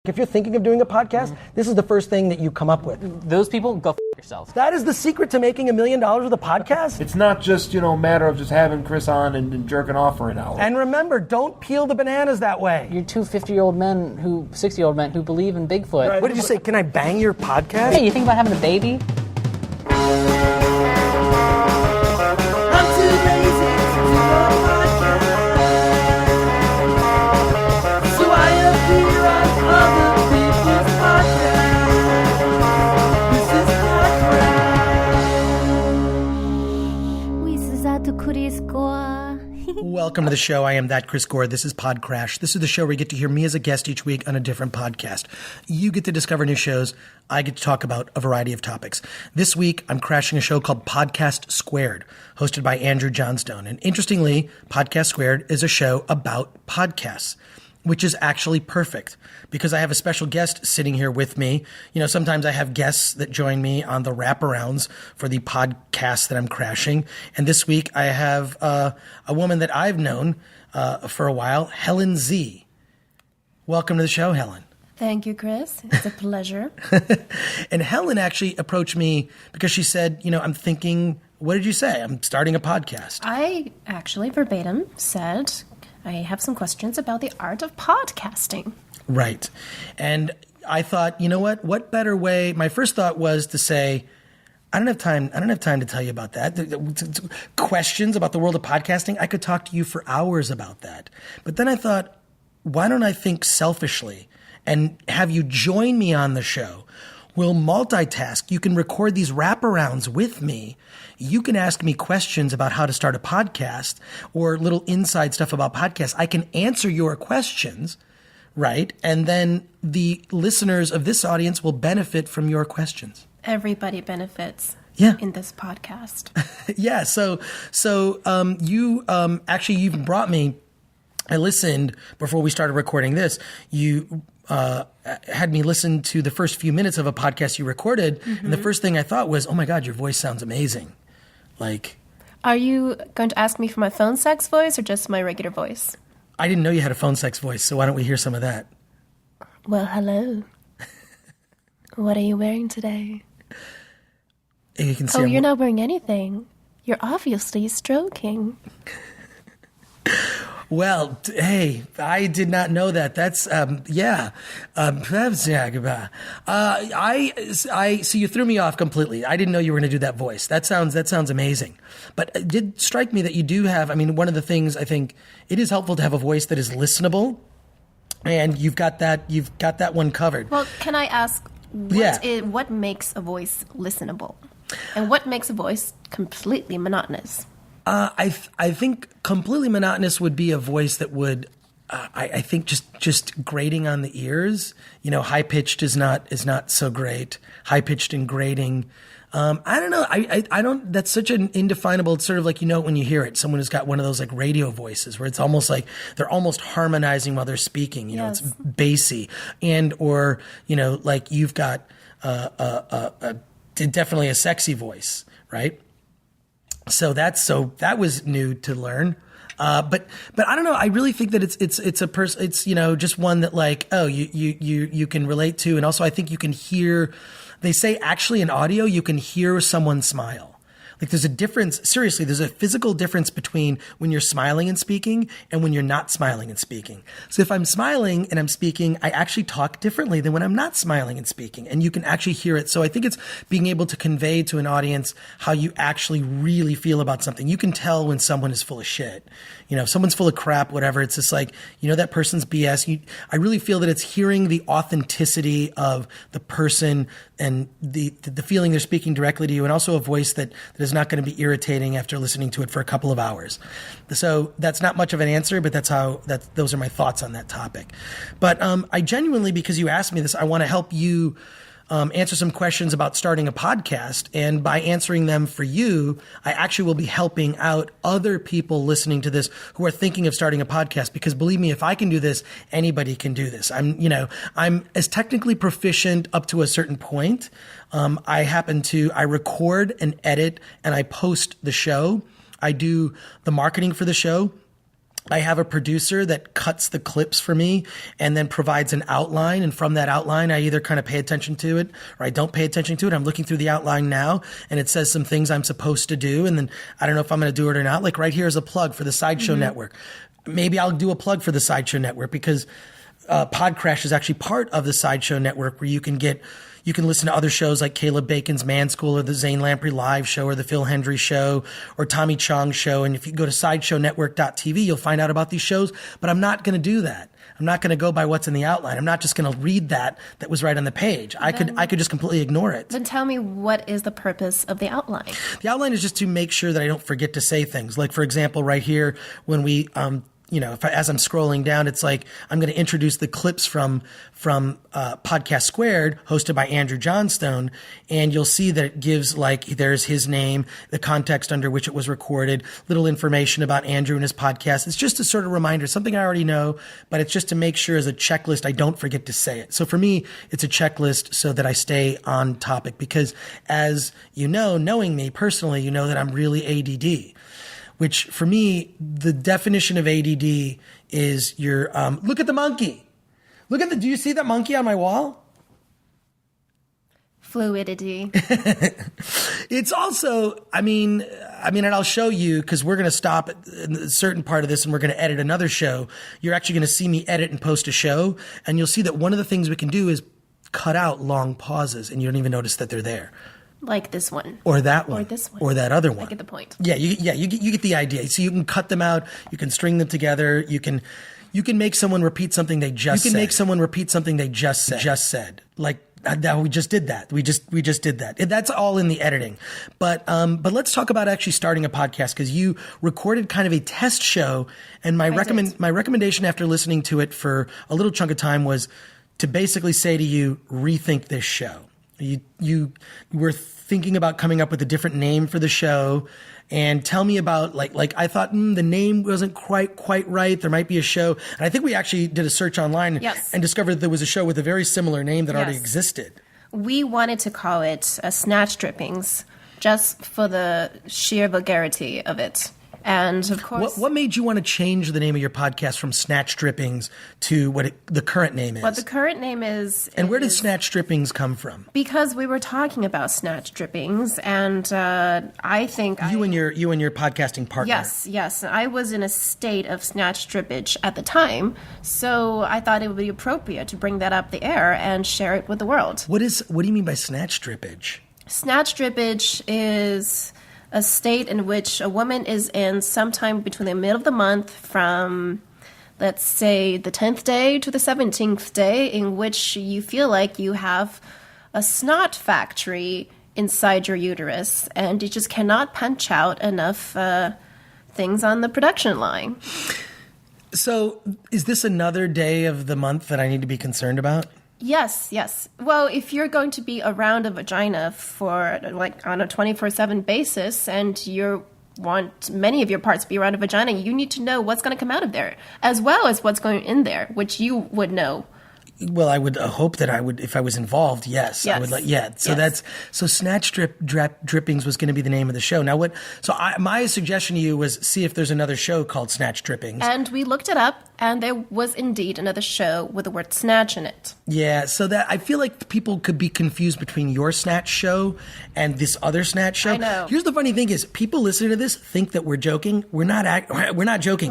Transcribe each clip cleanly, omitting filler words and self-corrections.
If you're thinking of doing a podcast, this is the first thing that you come up with. Those people, go f*** yourself. That is the secret to making $1 million with a podcast? It's not just, a matter of just having Chris on and jerking off for an hour. And remember, don't peel the bananas that way. You're two 60-year-old men who believe in Bigfoot. Right. What did you say? Can I bang your podcast? Hey, you think about having a baby? I'm too lazy to do a podcast, so I appear on other people's podcasts. This is PodCRASH. Welcome to the show. I am that Chris Gore. This is PodCRASH. This is the show where you get to hear me as a guest each week on a different podcast. You get to discover new shows. I get to talk about a variety of topics. This week, I'm crashing a show called Podcast Squared, hosted by Andrew Johnstone. And interestingly, Podcast Squared is a show about podcasts, which is actually perfect because I have a special guest sitting here with me. Sometimes I have guests that join me on the wraparounds for the podcast that I'm crashing. And this week I have a woman that I've known for a while, Helen Z. Welcome to the show, Helen. Thank you, Chris. It's a pleasure. And Helen actually approached me because she said, I'm thinking, what did you say? I'm starting a podcast. I actually verbatim said, I have some questions about the art of podcasting. Right. And I thought, what better way? My first thought was to say, I don't have time to tell you about that. Questions about the world of podcasting, I could talk to you for hours about that. But then I thought, why don't I think selfishly and have you join me on the show? We'll multitask. You can record these wraparounds with me. You can ask me questions about how to start a podcast or little inside stuff about podcasts. I can answer your questions, right? And then the listeners of this audience will benefit from your questions. Everybody benefits in this podcast. Yeah. So you actually even brought me, I listened before we started recording this, you had me listen to the first few minutes of a podcast you recorded. Mm-hmm. And the first thing I thought was, oh my God, your voice sounds amazing. Are you going to ask me for my phone sex voice or just my regular voice? I didn't know you had a phone sex voice, so why don't we hear some of that? Well, hello. What are you wearing today? You can see you're not wearing anything. You're obviously stroking. Well, hey, I did not know that. That's, so you threw me off completely. I didn't know you were going to do that voice. That sounds amazing. But it did strike me that you do have, one of the things I think it is helpful to have a voice that is listenable. And you've got that one covered. Well, can I ask, what makes a voice listenable? And what makes a voice completely monotonous? I think completely monotonous would be a voice that would, I think just grating on the ears. High pitched is not so great. High pitched and grating. I don't know. I don't. That's such an indefinable. It's sort of like when you hear it, someone who's got one of those like radio voices where it's almost like they're almost harmonizing while they're speaking. Yes. It's bassy or like you've got definitely a sexy voice, right? So that was new to learn. But I don't know. I really think that it's a person. It's just one that you can relate to, and also I think you can hear. They say actually in audio you can hear someone smile. Like there's a difference. Seriously, there's a physical difference between when you're smiling and speaking and when you're not smiling and speaking. So if I'm smiling and I'm speaking, I actually talk differently than when I'm not smiling and speaking, and you can actually hear it. So I think it's being able to convey to an audience how you actually really feel about something. You can tell when someone is full of shit. If someone's full of crap, whatever, it's just like, that person's BS. I really feel that it's hearing the authenticity of the person and the feeling they're speaking directly to you, and also a voice that is not going to be irritating after listening to it for a couple of hours. So that's not much of an answer, but those are my thoughts on that topic. But I genuinely, because you asked me this, I want to help you answer some questions about starting a podcast. And by answering them for you, I actually will be helping out other people listening to this who are thinking of starting a podcast. Because believe me, if I can do this, anybody can do this. I'm as technically proficient up to a certain point. I record and edit and I post the show. I do the marketing for the show. I have a producer that cuts the clips for me and then provides an outline. And from that outline, I either kind of pay attention to it or I don't pay attention to it. I'm looking through the outline now and it says some things I'm supposed to do. And then I don't know if I'm going to do it or not. Like right here is a plug for the Sideshow Network. Maybe I'll do a plug for the Sideshow Network because PodCRASH is actually part of the Sideshow Network where you can listen to other shows like Caleb Bacon's Man School or the Zane Lamprey Live Show or the Phil Hendry Show or Tommy Chong's show. And if you go to sideshownetwork.tv, you'll find out about these shows. But I'm not going to do that. I'm not going to go by what's in the outline. I'm not just going to read that was right on the page. I could just completely ignore it. Then tell me, what is the purpose of the outline? The outline is just to make sure that I don't forget to say things. Like, for example, right here, when we as I'm scrolling down, it's like I'm going to introduce the clips from Podcast Squared, hosted by Andrew Johnstone, and you'll see that it gives there's his name, the context under which it was recorded, little information about Andrew and his podcast. It's just a sort of reminder, something I already know, but it's just to make sure as a checklist I don't forget to say it. So for me, it's a checklist so that I stay on topic because, as you know, knowing me personally, you know that I'm really ADD. Which for me, the definition of ADD is look at the monkey. Do you see that monkey on my wall? Fluidity. It's also, and I'll show you because we're going to stop at a certain part of this and we're going to edit another show. You're actually going to see me edit and post a show and you'll see that one of the things we can do is cut out long pauses and you don't even notice that they're there. Like this one. Or that one. Or this one. Or that other one. I get the point. Yeah, you get the idea. So you can cut them out. You can string them together. You can make someone repeat something they just said. Just said. Like we just did that. We just did that. That's all in the editing. But let's talk about actually starting a podcast because you recorded kind of a test show, and my recommendation after listening to it for a little chunk of time was to basically say to you, rethink this show. You were thinking about coming up with a different name for the show, and tell me about like I thought the name wasn't quite right. There might be a show, and I think we actually did a search online and discovered that there was a show with a very similar name that already existed. We wanted to call it Snatch Drippings just for the sheer vulgarity of it. And of course, what made you want to change the name of your podcast from Snatch Drippings to what the current name is? What the current name is. And where did Snatch Drippings come from? Because we were talking about Snatch Drippings, and I think you and your podcasting partner. Yes. I was in a state of snatch drippage at the time, so I thought it would be appropriate to bring that up the air and share it with the world. What do you mean by snatch drippage? Snatch drippage is a state in which a woman is in sometime between the middle of the month from, let's say, the 10th day to the 17th day, in which you feel like you have a snot factory inside your uterus and you just cannot punch out enough things on the production line. So is this another day of the month that I need to be concerned about? Yes. Well, if you're going to be around a vagina for on a 24/7 basis and you want many of your parts to be around a vagina, you need to know what's going to come out of there as well as what's going in there, which you would know. Well, I would hope that I would, if I was involved, yes. I would So Snatch Drippings was going to be the name of the show. Now my suggestion to you was see if there's another show called Snatch Drippings. And we looked it up and there was indeed another show with the word snatch in it. Yeah, so that I feel like people could be confused between your Snatch show and this other Snatch show. I know. Here's the funny thing is people listening to this think that we're joking. We're not joking. We're not joking.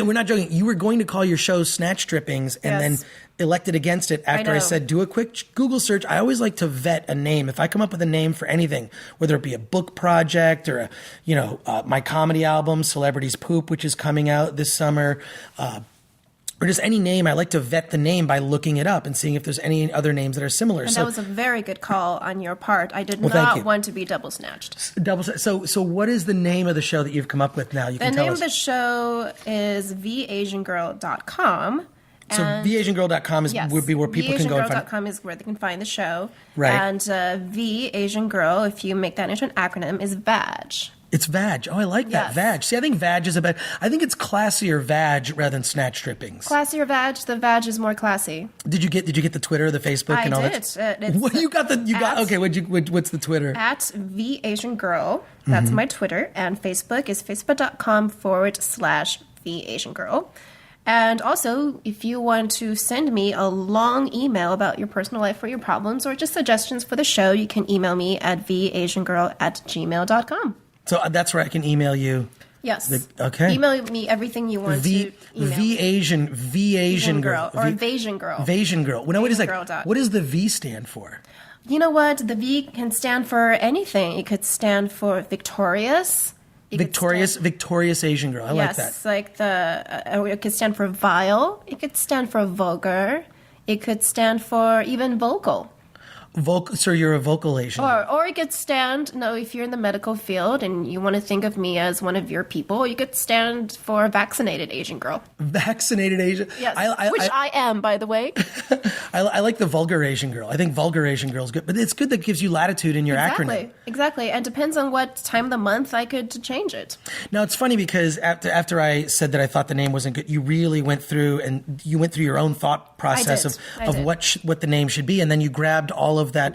We're not joking. You were going to call your show Snatch Drippings and then elected against it after I said do a quick Google search. I always like to vet a name. If I come up with a name for anything, whether it be a book project or my comedy album, Celebrities Poop, which is coming out this summer, or just any name, I like to vet the name by looking it up and seeing if there's any other names that are similar. And that was a very good call on your part. I did not want to be double snatched. So what is the name of the show that you've come up with now? The name of the show is theasiangirl.com. So theasiangirl.com would be where people can go and find it. theasiangirl.com is where they can find the show. Right. And The Asian Girl, if you make that into an acronym, is VAG. It's VAG. Oh, I like that. Yes. VAG. See, I think VAG is I think it's classier VAG rather than Snatch Drippings. Classier VAG. The VAG is more classy. Did you get the Twitter, the Facebook, and all that? I did. What you got? Okay. What's the Twitter? At The Asian Girl. That's my Twitter. And Facebook is facebook.com/VAG. @theasiangirl. And also, if you want to send me a long email about your personal life or your problems or just suggestions for the show, you can email me at theasiangirl@gmail.com. So that's where I can email you. Yes. Okay. Email me everything you want to email me. Asian girl. Or Asian girl. Asian girl. Well, now, wait a second. Asiangirl. What does the V stand for? You know what? The V can stand for anything. It could stand for victorious. Victorious Asian girl. I like that. Yes, like it could stand for vile. It could stand for vulgar. It could stand for even vocal. So you're a vocal Asian. Or it could stand, if you're in the medical field and you want to think of me as one of your people, you could stand for vaccinated Asian girl. Vaccinated Asian? Yes, which I am, by the way. I like the vulgar Asian girl. I think vulgar Asian girl is good. But it's good that it gives you latitude in your acronym. Exactly. And depends on what time of the month I could change it. Now, it's funny because after I said that I thought the name wasn't good, you really went through your own thought process of what the name should be. And then you grabbed all of that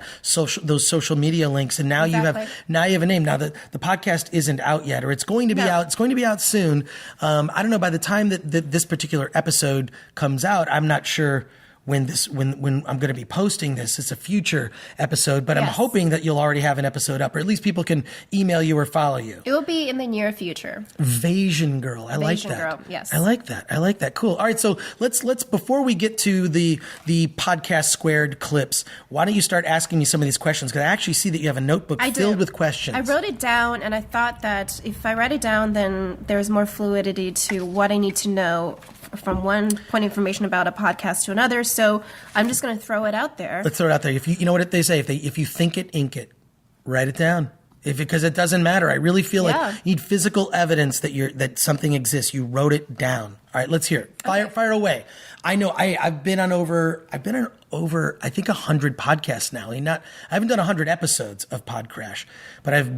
those social media links, and now you have a name. Now the podcast isn't out yet, or it's going to be out. It's going to be out soon. I don't know, by the time that this particular episode comes out, I'm not sure when I'm going to be posting this. It's a future episode, but I'm hoping that you'll already have an episode up, or at least people can email you or follow you. It will be in the near future. Asian girl. I like that. Asian girl, yes. I like that. Cool. All right, so let's before we get to the podcast squared clips, why don't you start asking me some of these questions? Because I actually see that you have a notebook filled with questions. I wrote it down, and I thought that if I write it down, then there's more fluidity to what I need to know from one point of information about a podcast to another. So I'm just going to throw it out there. Let's throw it out there. If you know what they say, if you think it, ink it. Write it down. Because it doesn't matter. I really feel like you need physical evidence that something exists. You wrote it down. All right, let's hear it. Fire away. I know I've been on over I think 100 podcasts now. I haven't done 100 episodes of PodCRASH, but I've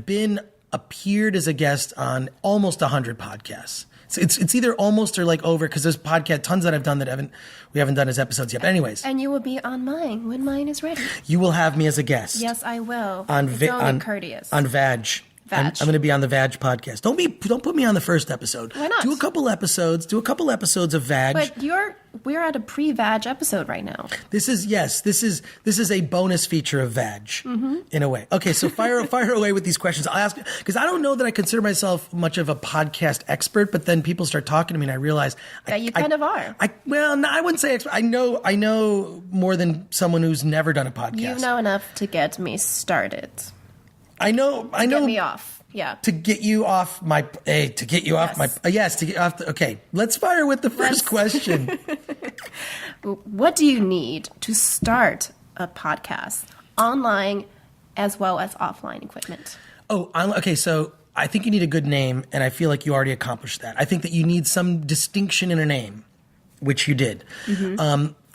appeared as a guest on almost 100 podcasts. It's either almost or like over, because there's tons that I've done that we haven't done as episodes yet. But anyways. And you will be on mine when mine is ready. You will have me as a guest. Yes, I will. It's only courteous. On Vag. I'm going to be on the Vag podcast. Don't put me on the first episode. Why not? Do a couple episodes of Vag. But we're at a pre-Vag episode right now. This is a bonus feature of Vag in a way. Okay, so fire away with these questions. I'll ask, because I don't know that I consider myself much of a podcast expert, but then people start talking to me and I realize that you kind of are. I wouldn't say expert. I know more than someone who's never done a podcast. You know enough to get me started. I know. Get me off. Yeah. To get you off my. Okay, let's fire with the first question. What do you need to start a podcast, online as well as offline equipment? Okay. So I think you need a good name, and I feel like you already accomplished that. I think that you need some distinction in a name, which you did.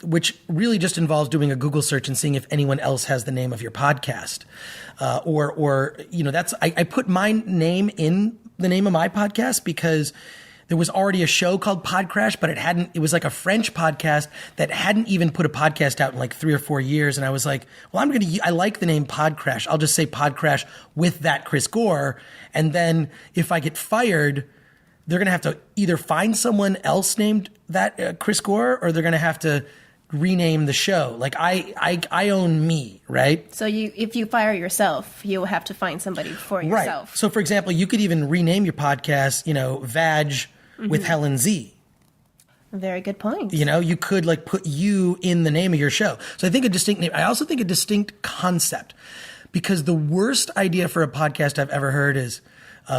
Which really just involves doing a Google search and seeing if anyone else has the name of your podcast. I put my name in the name of my podcast because there was already a show called PodCRASH, but it was like a French podcast that hadn't even put a podcast out in like 3 or 4 years. And I was like, well, I like the name PodCRASH. I'll just say PodCRASH with that Chris Gore. And then if I get fired, they're going to have to either find someone else named that Chris Gore, or they're going to have to rename the show. Like I own me, right? So if you fire yourself, you'll have to find somebody for yourself. Right. So for example, you could even rename your podcast, Vag with Helen Z. Very good point. You could like put you in the name of your show. So I think a distinct name. I also think a distinct concept, because the worst idea for a podcast I've ever heard is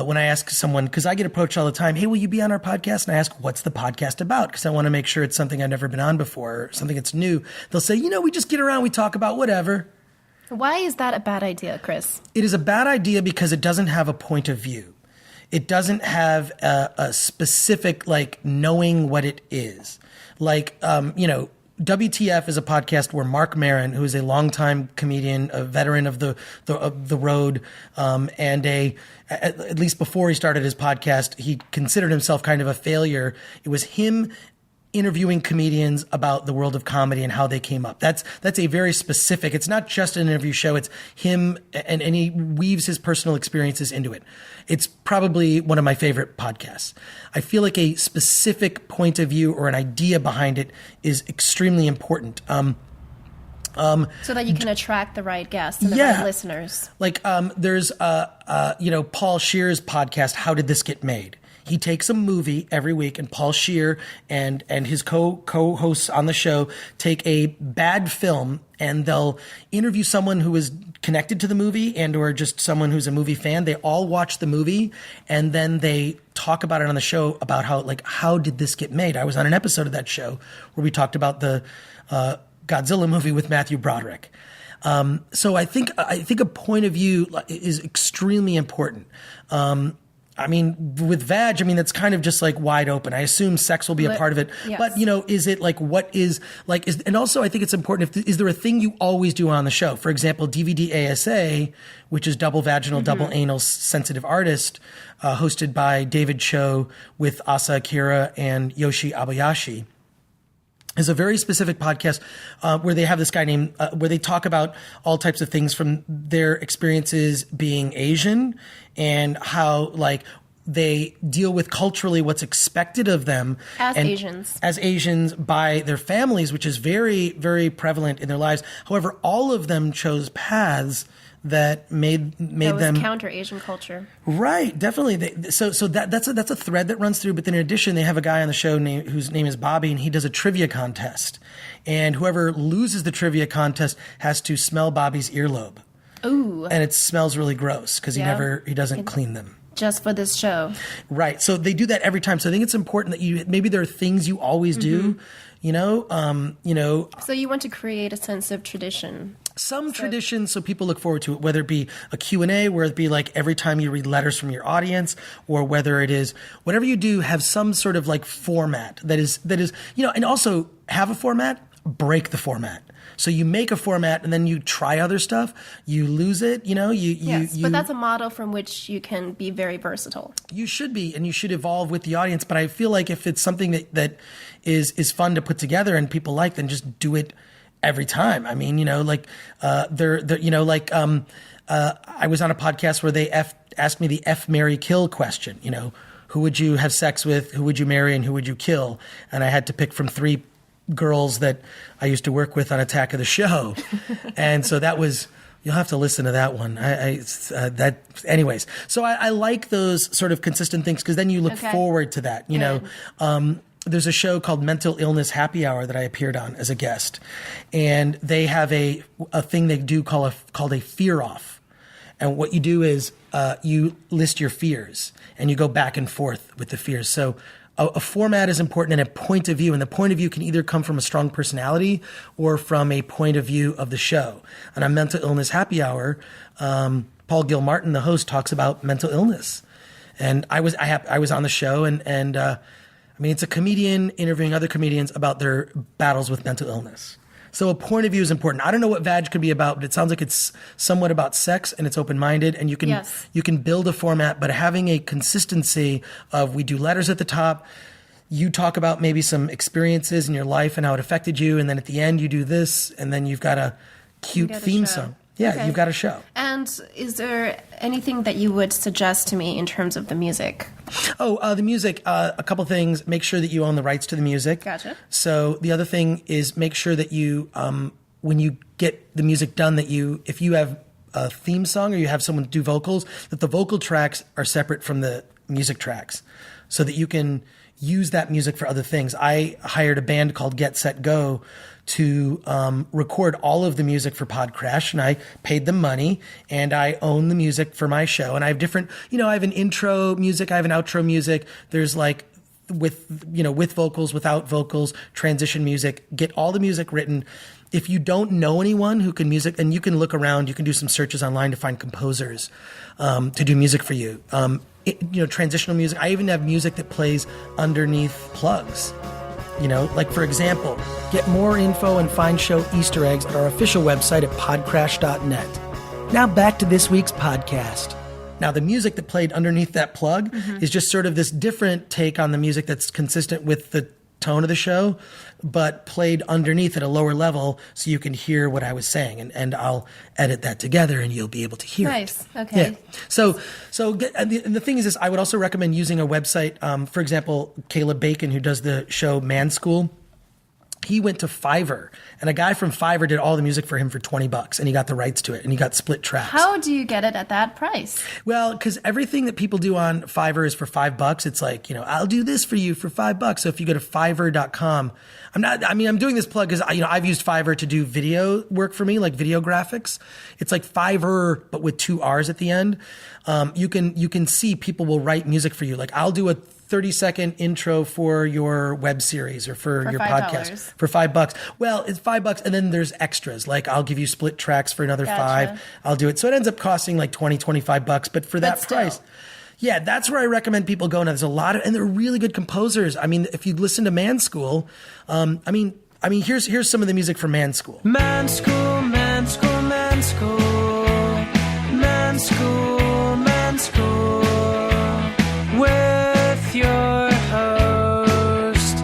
when I ask someone, because I get approached all the time, hey, will you be on our podcast? And I ask, what's the podcast about? Because I want to make sure it's something I've never been on before, or something that's new. They'll say, we just get around, we talk about whatever. Why is that a bad idea, Chris? It is a bad idea because it doesn't have a point of view. It doesn't have a specific, like, knowing what it is. Like, WTF is a podcast where Mark Maron, who is a longtime comedian, a veteran of the road, and at least before he started his podcast, he considered himself kind of a failure. It was him interviewing comedians about the world of comedy and how they came up. That's a very specific, it's not just an interview show, it's him and he weaves his personal experiences into it. It's probably one of my favorite podcasts. I feel like a specific point of view or an idea behind it is extremely important. So that you can attract the right guests and the right listeners. Like there's Paul Scheer's podcast, How Did This Get Made? He takes a movie every week, and Paul Scheer and his co-hosts on the show take a bad film, and they'll interview someone who is connected to the movie and or just someone who's a movie fan. They all watch the movie, and then they talk about it on the show about how did this get made? I was on an episode of that show where we talked about the Godzilla movie with Matthew Broderick. So I think a point of view is extremely important. With Vag, that's kind of just like wide open. I assume sex will be a part of it. Yes. But, is it like, and also I think it's important, is there a thing you always do on the show? For example, DVD ASA, which is double vaginal, double anal sensitive artist, hosted by David Cho with Asa Akira and Yoshi Abayashi, is a very specific podcast where they have this guy named, where they talk about all types of things from their experiences being Asian and how they deal with culturally what's expected of them as Asians by their families, which is very, very prevalent in their lives. However, all of them chose paths that made them counter Asian culture. Right, definitely. So that's a thread that runs through. But then in addition, they have a guy on the show whose name is Bobby, and he does a trivia contest. And whoever loses the trivia contest has to smell Bobby's earlobe. Ooh, and it smells really gross because he doesn't clean them. Just for this show. Right. So they do that every time. So I think it's important that maybe there are things you always do, So you want to create a sense of tradition. Some traditions so people look forward to it, whether it be a Q&A, where it be like every time you read letters from your audience, or whether it is whatever you do, have some sort of format that is, and also have a format, break the format. So you make a format and then you try other stuff, you lose it, but that's a model from which you can be very versatile. You should be, and you should evolve with the audience. But I feel like if it's something that is fun to put together and people like, then just do it every time. I was on a podcast where they asked me the F, marry, kill question. Who would you have sex with? Who would you marry? And who would you kill? And I had to pick from 3 girls that I used to work with on Attack of the Show. And so that was, you'll have to listen to that one. Anyways. So I like those sort of consistent things because then you look forward to that, There's a show called Mental Illness Happy Hour that I appeared on as a guest. And they have a thing they do called a fear off. And what you do is you list your fears and you go back and forth with the fears. So a format is important and a point of view. And the point of view can either come from a strong personality or from a point of view of the show. And on Mental Illness Happy Hour, Paul Gilmartin, the host, talks about mental illness. And I was on the show and it's a comedian interviewing other comedians about their battles with mental illness. So a point of view is important. I don't know what Vag could be about, but it sounds like it's somewhat about sex and it's open-minded and you can build a format, but having a consistency of we do letters at the top, you talk about maybe some experiences in your life and how it affected you, and then at the end you do this, and then you've got a cute theme song. Yeah, you've got a show. And is there anything that you would suggest to me in terms of the music? The music, a couple things. Make sure that you own the rights to the music. Gotcha. So the other thing is make sure that you, when you get the music done, if you have a theme song or you have someone do vocals, that the vocal tracks are separate from the music tracks so that you can use that music for other things. I hired a band called Get Set Go to record all of the music for PodCRASH, and I paid them money, and I own the music for my show. And I have different, I have an intro music, I have an outro music. There's with vocals, without vocals, transition music. Get all the music written. If you don't know anyone who can music, and you can look around, you can do some searches online to find composers to do music for you. Transitional music. I even have music that plays underneath plugs. For example, get more info and find show Easter eggs at our official website at podcrash.net. Now back to this week's podcast. Now, the music that played underneath that plug is just sort of this different take on the music that's consistent with the tone of the show, but played underneath at a lower level so you can hear what I was saying. And I'll edit that together and you'll be able to hear it. Nice. Okay. Yeah. And the thing is this, I would also recommend using a website. For example, Caleb Bacon, who does the show Man School, he went to Fiverr, and a guy from Fiverr did all the music for him for $20, and he got the rights to it, and he got split tracks. How do you get it at that price? Well, because everything that people do on Fiverr is for $5. It's like, I'll do this for you for $5. So if you go to fiverr.com, I'm doing this plug because, I've used Fiverr to do video work for me, like video graphics. It's like Fiverr, but with 2 R's at the end. You can see people will write music for you. Like I'll do a 30-second intro for your web series or for your $5. podcast for $5. Well, it's $5, and then there's extras. Like I'll give you split tracks for another $5. I'll do it. So it ends up costing like $20, $25, but for that price. Yeah, that's where I recommend people go. Now there's a lot of, and they're really good composers. I mean, if you listen to Man School, here's some of the music for Man School. Man School, Man School, Man School, Man School, Man School, with your host,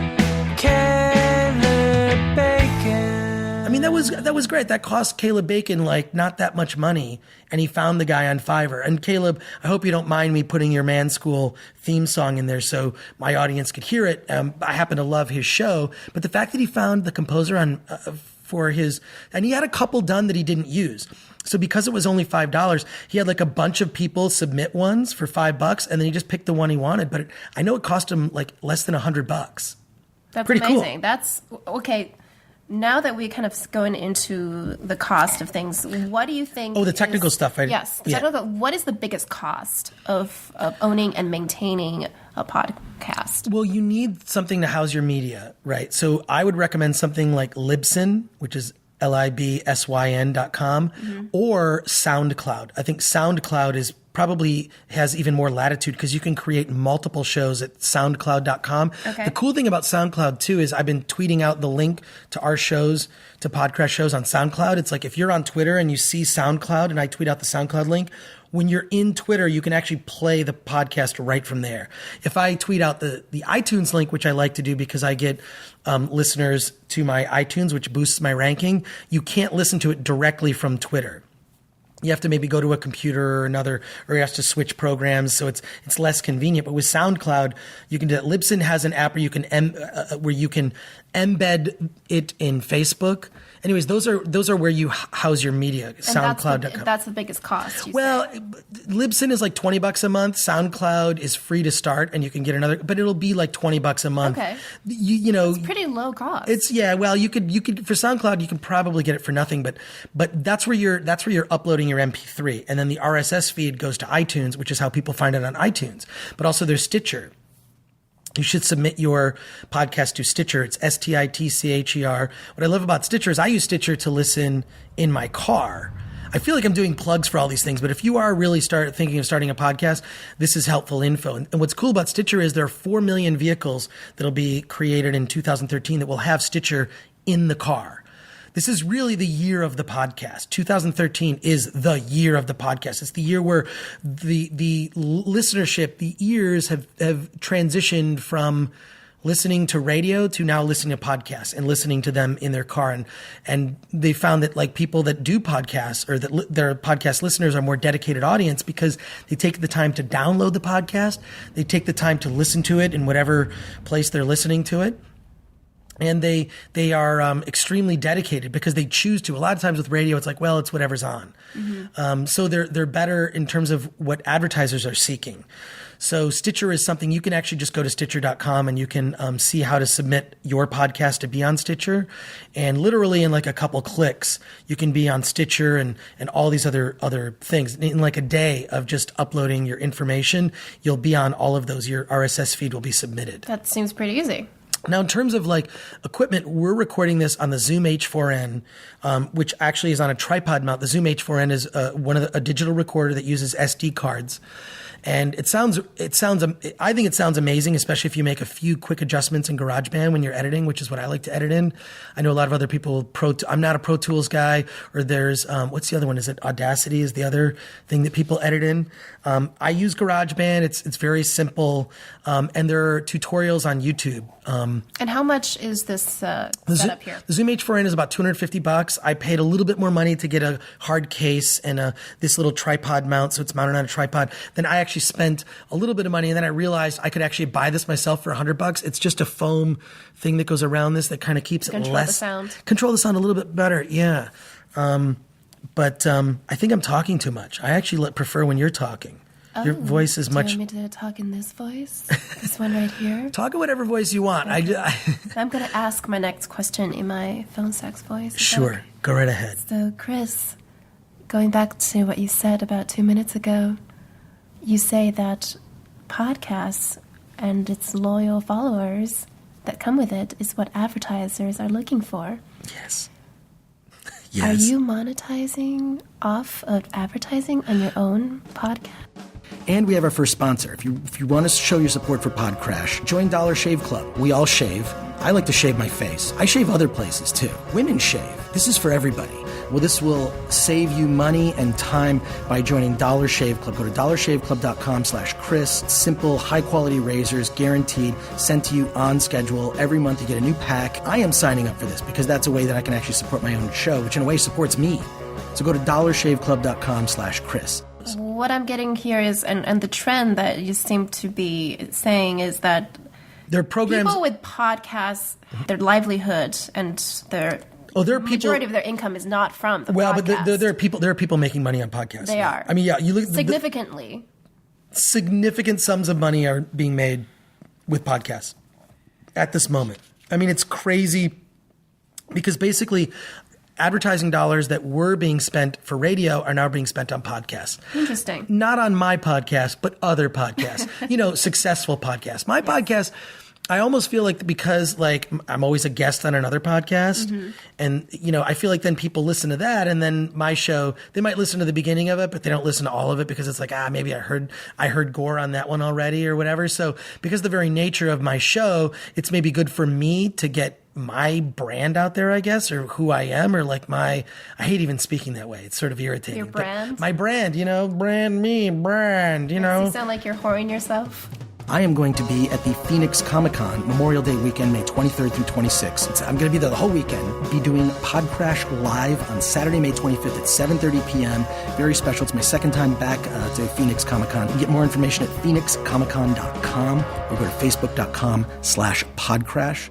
Caleb Bacon. I mean, that was great. That cost Caleb Bacon like not that much money, and he found the guy on Fiverr. And Caleb, I hope you don't mind me putting your Man School theme song in there so my audience could hear it. I happen to love his show, but the fact that he found the composer on for his, and he had a couple done that he didn't use. So because it was only $5, he had like a bunch of people submit ones for $5, and then he just picked the one he wanted. But I know it cost him like less than $100. That's pretty amazing. cool. That's okay. Now that we kind of going into the cost of things, what do you think? Oh, the technical stuff. Yes. What is the biggest cost of owning and maintaining a podcast? Well, you need something to house your media, right? So I would recommend something like Libsyn, which is libsyn.com, or SoundCloud. I think SoundCloud is probably has even more latitude because you can create multiple shows at soundcloud.com. Okay. The cool thing about SoundCloud too is I've been tweeting out the link to our shows, to PodCRASH shows on SoundCloud. It's like if you're on Twitter and you see SoundCloud and I tweet out the SoundCloud link, when you're in Twitter, you can actually play the podcast right from there. If I tweet out the iTunes link, which I like to do because I get listeners to my iTunes, which boosts my ranking, you can't listen to it directly from Twitter. You have to maybe go to a computer or another, or you have to switch programs, so it's less convenient. But with SoundCloud, you can do it. Libsyn has an app where you can embed it in Facebook. Anyways, those are where you house your media. SoundCloud.com. That's the biggest cost. Well, Libsyn is like $20 a month. SoundCloud is free to start, and you can get another, but it'll be like $20 a month. Okay. It's pretty low cost. Well, you could for SoundCloud you can probably get it for nothing, but that's where you're uploading your MP3, and then the RSS feed goes to iTunes, which is how people find it on iTunes. But also there's Stitcher. You should submit your podcast to Stitcher. It's STITCHER. What I love about Stitcher is I use Stitcher to listen in my car. I feel like I'm doing plugs for all these things, but if you are really thinking of starting a podcast, this is helpful info. And what's cool about Stitcher is there are 4 million vehicles that'll be created in 2013 that will have Stitcher in the car. This is really the year of the podcast. 2013 is the year of the podcast. It's the year where the listenership, the ears have transitioned from listening to radio to now listening to podcasts and listening to them in their car. And they found that like people that do podcasts or that their podcast listeners are more dedicated audience because they take the time to download the podcast. They take the time to listen to it in whatever place they're listening to it. And they are extremely dedicated because they choose to. A lot of times with radio, it's like, well, it's whatever's on. Mm-hmm. So they're better in terms of what advertisers are seeking. So Stitcher is something you can actually just go to Stitcher.com and you can see how to submit your podcast to be on Stitcher. And literally in like a couple clicks, you can be on Stitcher and all these other things. In like a day of just uploading your information, you'll be on all of those. Your RSS feed will be submitted. That seems pretty easy. Now, in terms of like equipment, we're recording this on the Zoom H4n, which actually is on a tripod mount. The Zoom H4n is a digital recorder that uses SD cards. And I think it sounds amazing, especially if you make a few quick adjustments in GarageBand when you're editing, which is what I like to edit in. I know a lot of other people, I'm not a Pro Tools guy, or there's, what's the other one? Is it Audacity is the other thing that people edit in? I use GarageBand. It's very simple. And there are tutorials on YouTube, And how much is this setup here? The Zoom H4n is about $250. I paid a little bit more money to get a hard case and this little tripod mount, so it's mounted on a tripod. Then I actually spent a little bit of money, and then I realized I could actually buy this myself for $100. It's just a foam thing that goes around this that kind of keeps it control the sound a little bit better. Yeah. But I think I'm talking too much. I actually prefer when you're talking. Your voice is much. Do you want me to talk in this voice? This one right here? Talk in whatever voice you want. Okay. I'm going to ask my next question in my phone sex voice. Sure. Okay? Go right ahead. So, Chris, going back to what you said about 2 minutes ago, you say that podcasts and its loyal followers that come with it is what advertisers are looking for. Yes. Are you monetizing off of advertising on your own podcast? And we have our first sponsor. If you want to show your support for PodCRASH, join Dollar Shave Club. We all shave. I like to shave my face. I shave other places too. Women shave. This is for everybody. Well, this will save you money and time by joining Dollar Shave Club. Go to dollarshaveclub.com/Chris. Simple, high-quality razors, guaranteed, sent to you on schedule. Every month you get a new pack. I am signing up for this because that's a way that I can actually support my own show, which in a way supports me. So go to dollarshaveclub.com/Chris. What I'm getting here is, and the trend that you seem to be saying is that there are programs. People with podcasts, their livelihood and their majority of their income is not from the podcast. But there are people making money on podcasts. They are. I mean, yeah, you look significantly. Significant sums of money are being made with podcasts at this moment. I mean, it's crazy because basically advertising dollars that were being spent for radio are now being spent on podcasts. Interesting. Not on my podcast, but other podcasts. Successful podcasts. My podcast, I almost feel like because I'm always a guest on another podcast, and I feel like then people listen to that, and then my show, they might listen to the beginning of it, but they don't listen to all of it because it's like, maybe I heard Gore on that one already or whatever. So because of the very nature of my show, it's maybe good for me to get my brand out there, I guess, or who I am, or I hate even speaking that way. It's sort of irritating. Your brand? My brand, brand me, brand, Does it sound like you're whoring yourself? I am going to be at the Phoenix Comic-Con Memorial Day weekend, May 23rd through 26th. I'm going to be there the whole weekend. Be doing PodCRASH live on Saturday, May 25th at 7:30 p.m. Very special. It's my second time back to Phoenix Comic-Con. You can get more information at phoenixcomiccon.com or go to facebook.com/PodCRASH.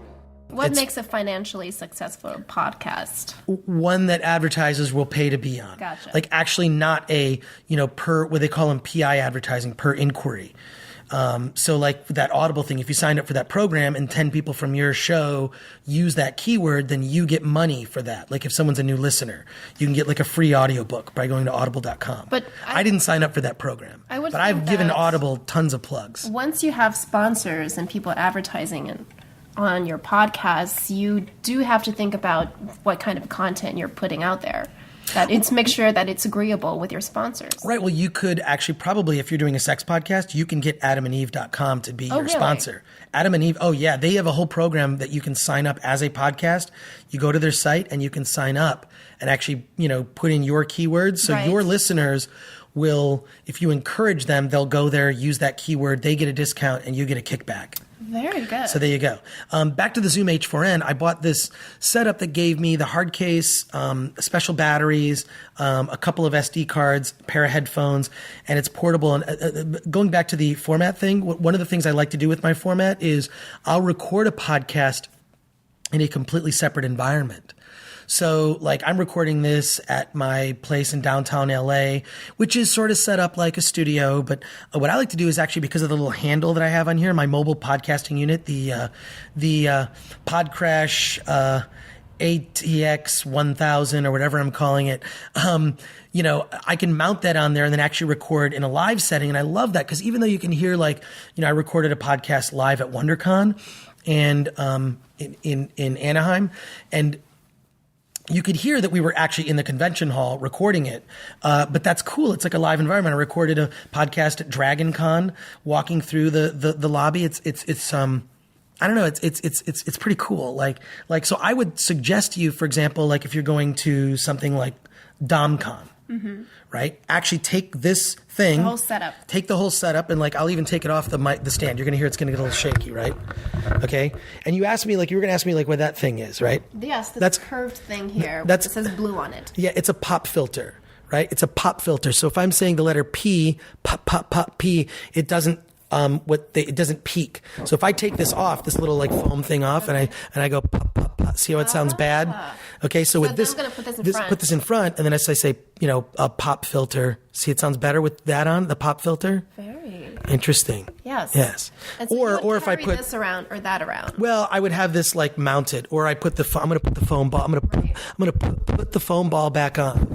What makes a financially successful podcast? One that advertisers will pay to be on. Gotcha. Actually not a, per, what they call them PI advertising, per inquiry. So that Audible thing, if you signed up for that program and 10 people from your show use that keyword, then you get money for that. Like if someone's a new listener, you can get a free audiobook by going to audible.com. But I didn't sign up for that program. But I've given Audible tons of plugs. Once you have sponsors and people advertising on your podcasts, you do have to think about what kind of content you're putting out there. Make sure that it's agreeable with your sponsors. Right. Well, you could actually probably, if you're doing a sex podcast, you can get adamandeve.com to be your sponsor. Adam and Eve. Oh, yeah. They have a whole program that you can sign up as a podcast. You go to their site and you can sign up and actually, put in your keywords. So your listeners will, if you encourage them, they'll go there, use that keyword. They get a discount and you get a kickback. Very good. So there you go. Back to the Zoom H4n. I bought this setup that gave me the hard case, special batteries, a couple of SD cards, a pair of headphones, and it's portable. And going back to the format thing, one of the things I like to do with my format is I'll record a podcast in a completely separate environment. So I'm recording this at my place in downtown LA, which is sort of set up like a studio. But what I like to do is actually, because of the little handle that I have on here, my mobile podcasting unit, the PodCRASH ATX 1000 or whatever I'm calling it, I can mount that on there and then actually record in a live setting. And I love that because even though you can hear I recorded a podcast live at WonderCon and in Anaheim, and you could hear that we were actually in the convention hall recording it, but that's cool. It's like a live environment. I recorded a podcast at Dragon Con, walking through the lobby. It's I don't know. It's pretty cool. So I would suggest to you, for example, if you're going to something like DomCon, right? Actually take this thing. The whole setup. Take the whole setup, and like I'll even take it off the stand. You're going to hear it's going to get a little shaky, right? Okay. And you asked me, like, you were going to ask me, like, what that thing is, right? Yes, this That's- curved thing here. that's- It says blue on it. Yeah, it's a pop filter, right? It's a pop filter. So if I'm saying the letter P, pop, pop, pop, P, it doesn't it doesn't peak. So if I take this off, this little like foam thing off, and I go pop, pop, pop, see how it sounds bad? Okay, so with then this, I'm gonna put this in front. put this in front, and then as I say, a pop filter. See, it sounds better with that on the pop filter. Very. Interesting. Yes. Yes. And so you would Or if I carry put this around or that around. well, I would have this like mounted, or I put I'm going to put the foam ball. I'm going to put the foam ball back on.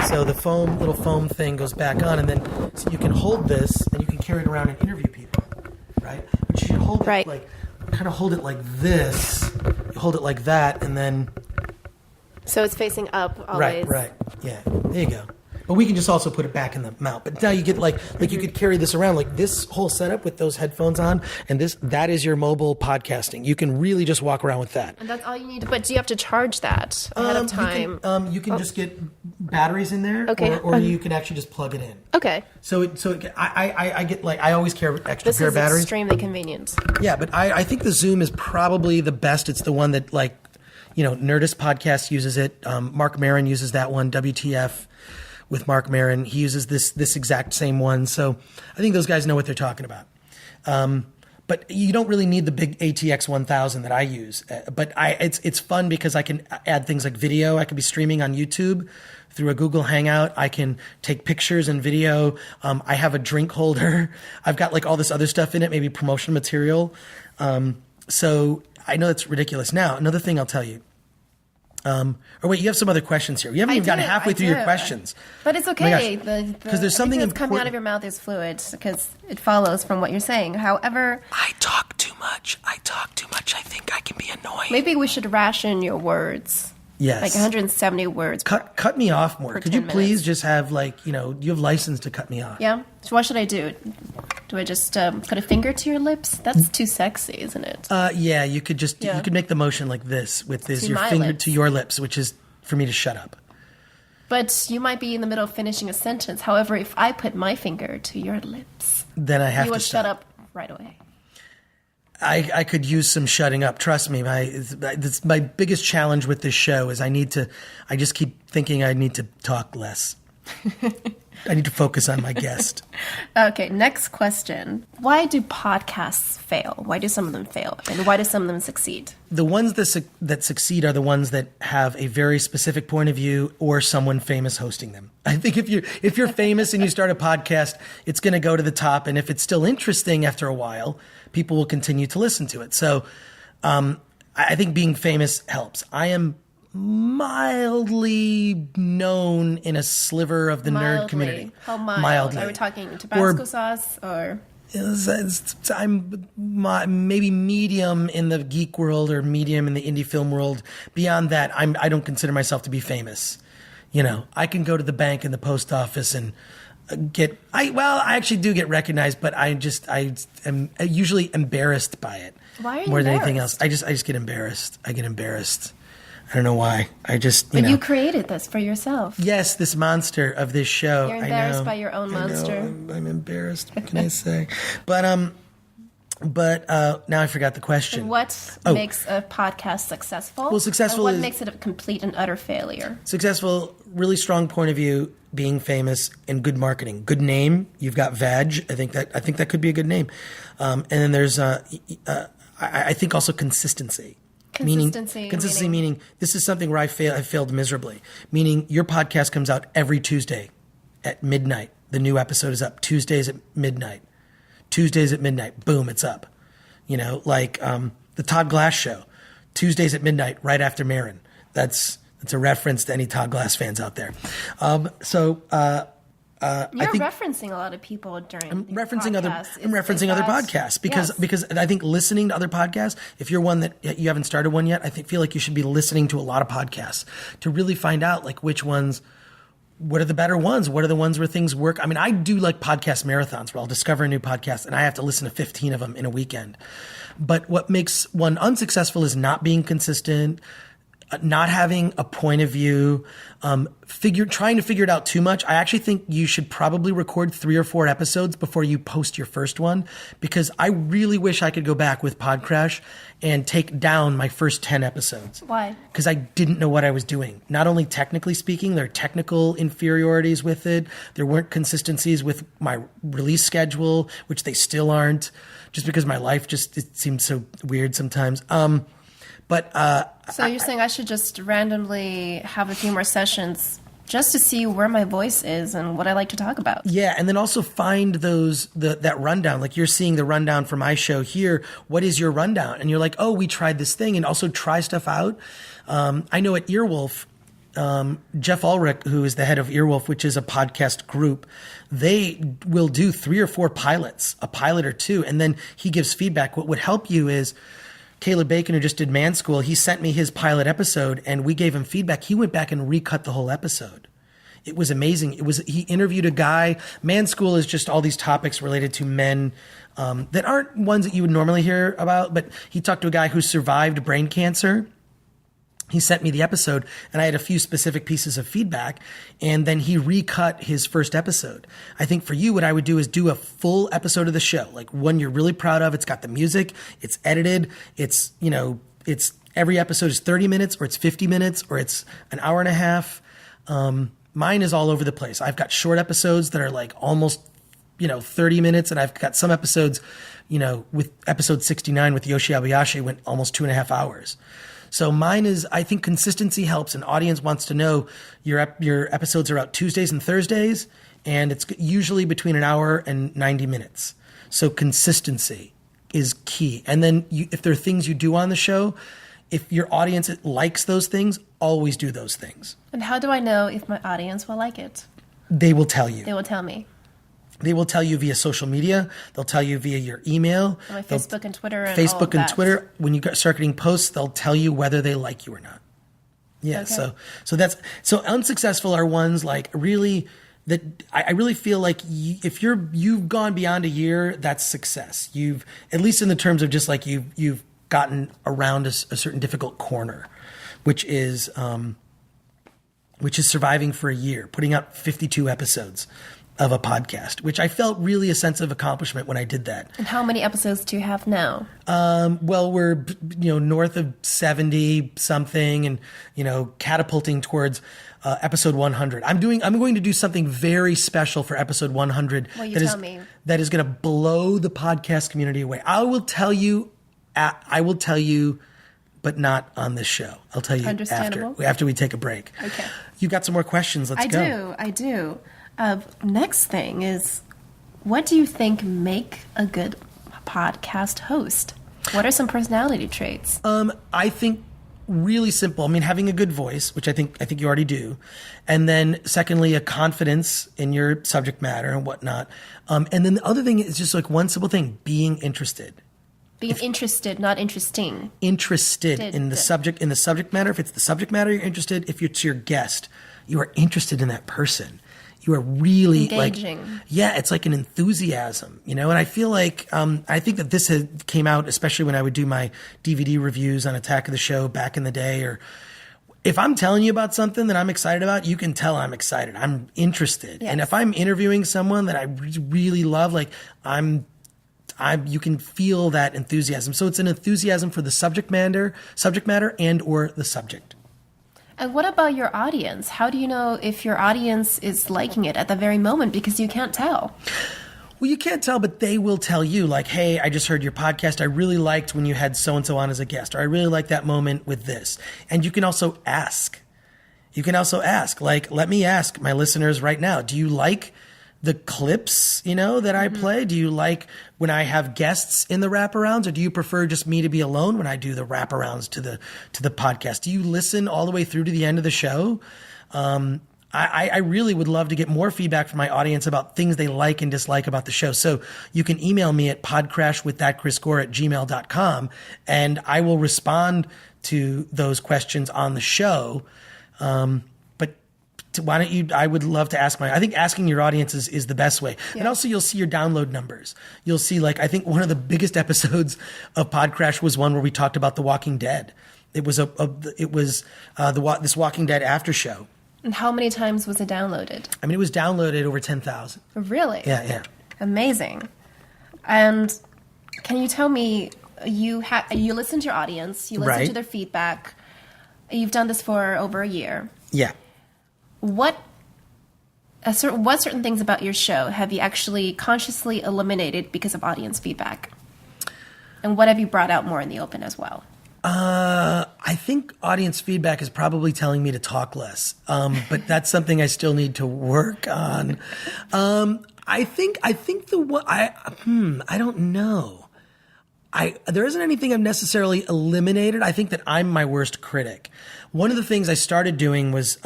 So the little foam thing goes back on, and then so you can hold this and you can carry it around and interview people, right? But you should hold it Right. like kind of hold it like this. You hold it like that, and then So it's facing up always. right, yeah. There you go. But we can just also put it back in the mount. But now you get like you could carry this around, like this whole setup with those headphones on, and that is your mobile podcasting. You can really just walk around with that. And that's all you need. But do you have to charge that ahead of time? You can just get batteries in there, Okay. or you can actually just plug it in. Okay. I get like I always carry extra This pair is of batteries. extremely convenient. Yeah, but I think the Zoom is probably the best. It's the one that Nerdist Podcast uses it. Mark Maron uses that one. WTF with Mark Maron, he uses this exact same one. So I think those guys know what they're talking about. But you don't really need the big ATX 1000 that I use. But it's fun because I can add things like video. I could be streaming on YouTube through a Google Hangout. I can take pictures and video. I have a drink holder. I've got like all this other stuff in it, maybe promotional material. So I know it's ridiculous. Now, another thing I'll tell you. Or wait, you have some other questions here. You haven't even gotten halfway through your questions. But it's Oh my okay. gosh. Because there's something that's coming out important. of your mouth is fluid because it follows from what you're saying. However, I talk too much. I think I can be annoying. maybe we should ration your words. Yes. Like 170 words. Cut me off more. per Could you 10 please minutes. just have you have license to cut me off? Yeah? So what should I do? Do I just put a finger to your lips? That's too sexy, isn't it? Yeah, you could just Yeah. you could make the motion like this with To your my finger lips. to your lips, which is for me to shut up. But you might be in the middle of finishing a sentence. However, if I put my finger to your lips, Then I have you to would shut up right away. I could use some shutting up. Trust me. My biggest challenge with this show is I just keep thinking I need to talk less. I need to focus on my guest. Okay, next question. Why do podcasts fail? Why do some of them fail? And why do some of them succeed? The ones that succeed are the ones that have a very specific point of view or someone famous hosting them. I think if you're famous and you start a podcast, it's going to go to the top. And if it's still interesting after a while, people will continue to listen to it. So I think being famous helps. I am mildly known in a sliver of the nerd community. How mild? Mildly. Are we talking Tabasco sauce or? I'm maybe medium in the geek world or medium in the indie film world. Beyond that, I don't consider myself to be famous. I can go to the bank and the post office and I actually do get recognized, but I am usually embarrassed by it. Why are you more than anything embarrassed? else? I just get embarrassed. I get embarrassed. I don't know why. But you created this for yourself. Yes, this monster of this show. You're embarrassed I know. by your own I know. monster. I'm embarrassed. What can I say? But now I forgot the question. What makes a podcast successful? Well, successful and what is- makes it a complete and utter failure? Successful, really strong point of view, being famous, and good marketing. Good name. You've got Vag. I think that could be a good name. And then there's I think also consistency. Consistency meaning this is something where I failed miserably. Meaning your podcast comes out every Tuesday at midnight. The new episode is up Tuesdays at midnight. Boom, it's up. The Todd Glass show, Tuesdays at midnight, right after Marin. That's a reference to any Todd Glass fans out there. You're referencing a lot of people during. I'm referencing podcasts. other podcasts because I think listening to other podcasts, if you're one that you haven't started one yet, I feel like you should be listening to a lot of podcasts to really find out like which ones, what are the better ones? What are the ones where things work? I mean, I do like podcast marathons where I'll discover a new podcast and I have to listen to 15 of them in a weekend. But what makes one unsuccessful is not being consistent, not having a point of view, trying to figure it out too much. I actually think you should probably record 3 or 4 episodes before you post your first one, because I really wish I could go back with PodCRASH and take down my first 10 episodes. Why? Because I didn't know what I was doing. Not only technically speaking, there are technical inferiorities with it. There weren't consistencies with my release schedule, which they still aren't, just because my life it seems so weird sometimes. So you're saying I should just randomly have a few more sessions just to see where my voice is and what I like to talk about. Yeah, and then also find that rundown. Like you're seeing the rundown for my show here. What is your rundown? And you're like, oh, we tried this thing, and also try stuff out. I know at Earwolf, Jeff Ulrich, who is the head of Earwolf, which is a podcast group, they will do 3 or 4 pilots, a pilot or 2, and then he gives feedback. What would help you is Caleb Bacon, who just did Man School, he sent me his pilot episode and we gave him feedback. He went back and recut the whole episode. It was amazing. He interviewed a guy. Man School is just all these topics related to men that aren't ones that you would normally hear about, but he talked to a guy who survived brain cancer. He sent me the episode and I had a few specific pieces of feedback, and then he recut his first episode. I think for you, what I would do is do a full episode of the show, like one you're really proud of. It's got the music, it's edited, it's every episode is 30 minutes or it's 50 minutes or it's an hour and a half. Mine is all over the place. I've got short episodes that are like almost 30 minutes, and I've got some episodes, with episode 69 with Yoshi Abayashi went almost 2.5 hours. So mine is, I think consistency helps. An audience wants to know your episodes are out Tuesdays and Thursdays, and it's usually between an hour and 90 minutes. So consistency is key. And then if there are things you do on the show, if your audience likes those things, always do those things. And how do I know if my audience will like it? They will tell you. They will tell me. They will tell you via social media. They'll tell you via your email. On my Facebook and Twitter and Facebook all of and that. Twitter. When you start getting posts, they'll tell you whether they like you or not. Yeah. Okay. So unsuccessful are ones like really that I really feel like if you've gone beyond a year, that's success. You've, at least in the terms of just like you've gotten around a certain difficult corner, which is surviving for a year, putting out 52 episodes of a podcast, which I felt really a sense of accomplishment when I did that. And how many episodes do you have now? Well, we're, north of 70 something and, catapulting towards episode 100. I'm going to do something very special for episode 100. Well, you tell me. That is going to blow the podcast community away. I will tell you, but not on this show. I'll tell you after we take a break. Okay. You got some more questions. Let's go. I do. Next thing is, what do you think make a good podcast host? What are some personality traits? I think really simple. I mean, having a good voice, which I think you already do. And then secondly, a confidence in your subject matter and whatnot. And then the other thing is just like one simple thing, being interested. Being interested, not interesting. Interested in the subject matter. If it's the subject matter you're interested, if it's your guest, you are interested in that person. You are really engaging. It's like an enthusiasm, and I feel like, I think that this came out, especially when I would do my DVD reviews on Attack of the Show back in the day, or if I'm telling you about something that I'm excited about, you can tell I'm excited. I'm interested. Yes. And if I'm interviewing someone that I really love, like you can feel that enthusiasm. So it's an enthusiasm for the subject matter and or the subject. And what about your audience? How do you know if your audience is liking it at the very moment? Because you can't tell. Well, you can't tell, but they will tell you, like, hey, I just heard your podcast. I really liked when you had so-and-so on as a guest, or I really liked that moment with this. And you can also ask. Like, let me ask my listeners right now, do you like the clips, that I play? Do you like when I have guests in the wraparounds, or do you prefer just me to be alone when I do the wraparounds to the podcast? Do you listen all the way through to the end of the show? I really would love to get more feedback from my audience about things they like and dislike about the show. So you can email me at podcrashwiththatchrisgore@gmail.com, and I will respond to those questions on the show. Why don't you, I would love to I think asking your audience is the best way. Yeah. And also you'll see your download numbers. You'll see, like, I think one of the biggest episodes of PodCRASH was one where we talked about The Walking Dead. It was this Walking Dead after show. And how many times was it downloaded? I mean, it was downloaded over 10,000. Really? Yeah. Amazing. And can you tell me, you listen to your audience, you listen Right. to their feedback. You've done this for over a year. Yeah. What certain things about your show have you actually consciously eliminated because of audience feedback? And what have you brought out more in the open as well? I think audience feedback is probably telling me to talk less, but that's something I still need to work on. I don't know. There isn't anything I've necessarily eliminated. I think that I'm my worst critic. One of the things I started doing was,